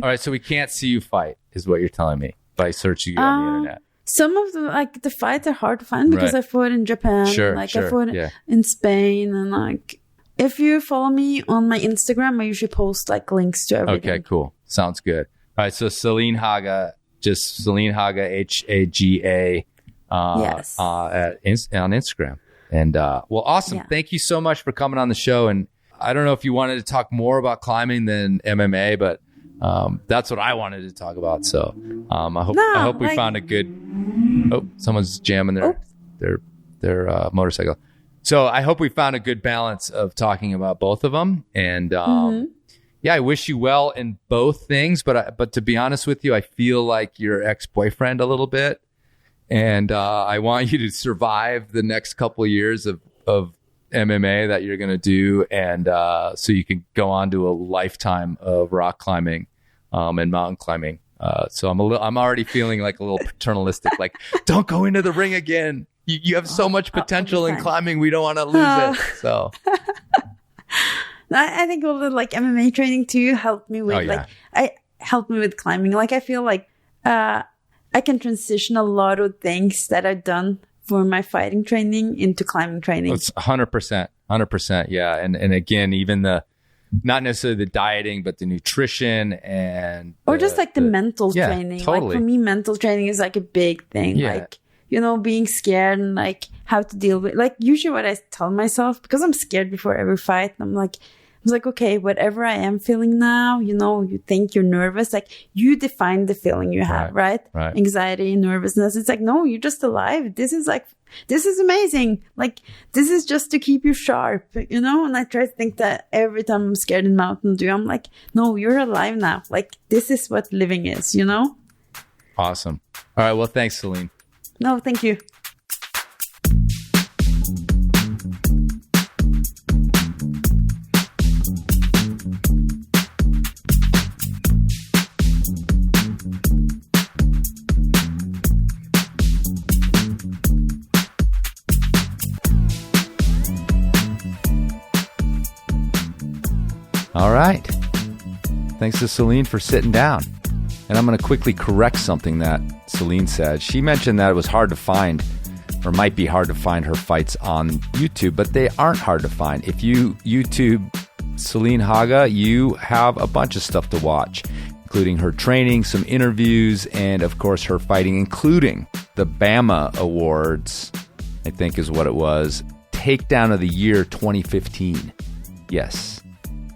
Speaker 2: All right, so we can't see you fight, is what you're telling me, by searching you on the internet.
Speaker 7: Some of the fights are hard to find because I fought in Japan. I fought in Spain, and like if you follow me on my Instagram, I usually post like links to everything.
Speaker 2: Okay, cool. Sounds good. All right, so Celine Haga, just Celine Haga, Haga. Yes. On Instagram. And, well, awesome. Yeah. Thank you so much for coming on the show. And I don't know if you wanted to talk more about climbing than MMA, but, that's what I wanted to talk about. So, I hope we found a good, someone's jamming their motorcycle. So I hope we found a good balance of talking about both of them. And, I wish you well in both things, but to be honest with you, I feel like your ex-boyfriend a little bit. And I want you to survive the next couple of years of MMA that you're going to do, and so you can go on to a lifetime of rock climbing and mountain climbing. So I'm already feeling like a little paternalistic, like, don't go into the ring again. You have so much potential in climbing. We don't want to lose it. So
Speaker 7: I think all the like MMA training too helped me with helped me with climbing. Like I feel like I can transition a lot of things that I've done for my fighting training into climbing training.
Speaker 2: It's 100%. Yeah. And again, even not necessarily the dieting, but the nutrition and
Speaker 7: or just like the mental training.
Speaker 2: Totally.
Speaker 7: Like for me, mental training is like a big thing.
Speaker 2: Yeah.
Speaker 7: Like, you know, being scared and like how to deal with, like usually what I tell myself, because I'm scared before every fight, I was like, okay, whatever I am feeling now, you know, you think you're nervous, like you define the feeling you have, right? Anxiety, nervousness. It's like, no, you're just alive. This is amazing. Like, this is just to keep you sharp, you know? And I try to think that every time I'm scared in Mountain Dew, I'm like, no, you're alive now. Like, this is what living is, you know?
Speaker 2: Awesome. All right. Well, thanks, Celine.
Speaker 7: No, thank you.
Speaker 2: All right. Thanks to Celine for sitting down. And I'm going to quickly correct something that Celine said. She mentioned that it was hard to find, or might be hard to find, her fights on YouTube, but they aren't hard to find. If you YouTube Celine Haga, you have a bunch of stuff to watch, including her training, some interviews, and of course her fighting, including the BAMA Awards, I think is what it was. Takedown of the Year 2015. Yes,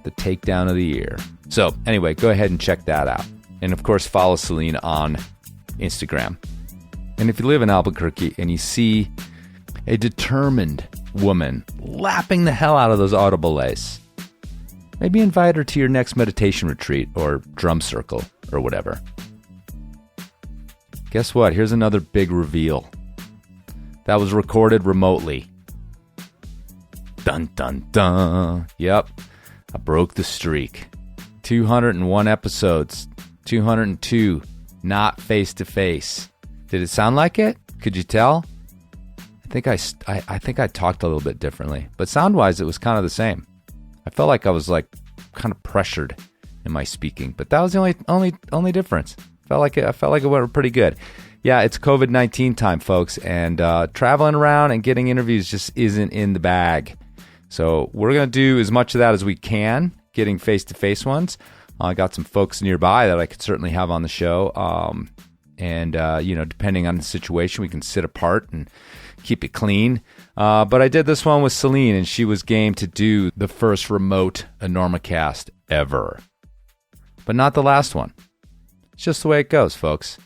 Speaker 2: the Takedown of the Year. So anyway, go ahead and check that out. And of course, follow Celine on Instagram. And if you live in Albuquerque and you see a determined woman lapping the hell out of those autobelays, maybe invite her to your next meditation retreat or drum circle or whatever. Guess what? Here's another big reveal. That was recorded remotely. Dun, dun, dun. Yep. I broke the streak. 201 episodes. 202 not face-to-face. Did it sound like it? Could you tell? I think I talked a little bit differently. But sound-wise, it was kind of the same. I felt like I was like kind of pressured in my speaking. But that was the only difference. I felt like it went pretty good. Yeah, it's COVID-19 time, folks. And traveling around and getting interviews just isn't in the bag. So we're going to do as much of that as we can, getting face-to-face ones. I got some folks nearby that I could certainly have on the show. Depending on the situation, we can sit apart and keep it clean. But I did this one with Celine, and she was game to do the first remote Enormocast ever. But not the last one. It's just the way it goes, folks.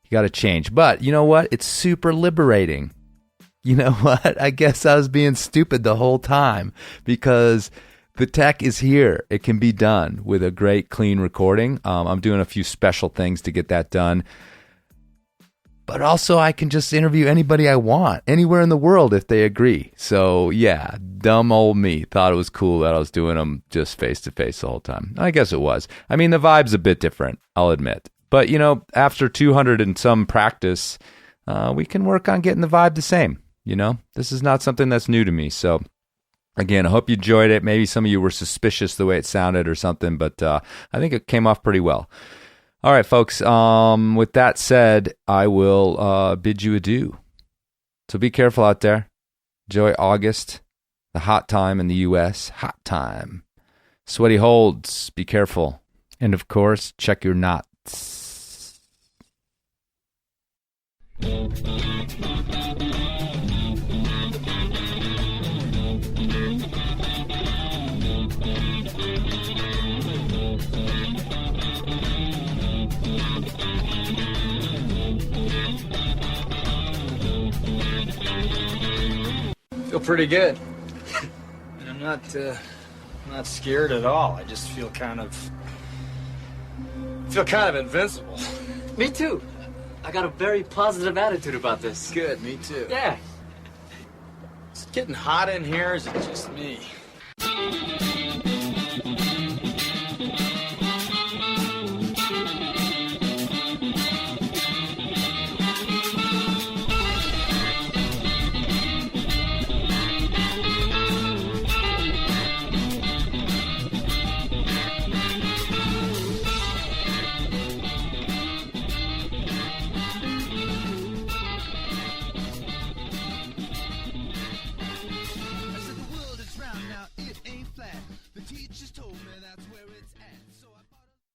Speaker 2: You got to change. But you know what? It's super liberating. You know what? I guess I was being stupid the whole time because the tech is here. It can be done with a great, clean recording. I'm doing a few special things to get that done. But also, I can just interview anybody I want, anywhere in the world if they agree. So, yeah, dumb old me thought it was cool that I was doing them just face-to-face the whole time. I guess it was. I mean, the vibe's a bit different, I'll admit. But, you know, after 200 and some practice, we can work on getting the vibe the same. You know, this is not something that's new to me. So, again, I hope you enjoyed it. Maybe some of you were suspicious the way it sounded or something, but I think it came off pretty well. All right, folks. With that said, I will bid you adieu. So be careful out there. Enjoy August, the hot time in the U.S. Hot time. Sweaty holds. Be careful. And, of course, check your knots.
Speaker 8: Feel pretty good. And I'm not scared at all. I just feel kind of invincible.
Speaker 9: Me too. I got a very positive attitude about this.
Speaker 8: Good, me too.
Speaker 9: Yeah.
Speaker 8: getting hot in here, or is it just me?
Speaker 9: The teachers told me that's where it's at.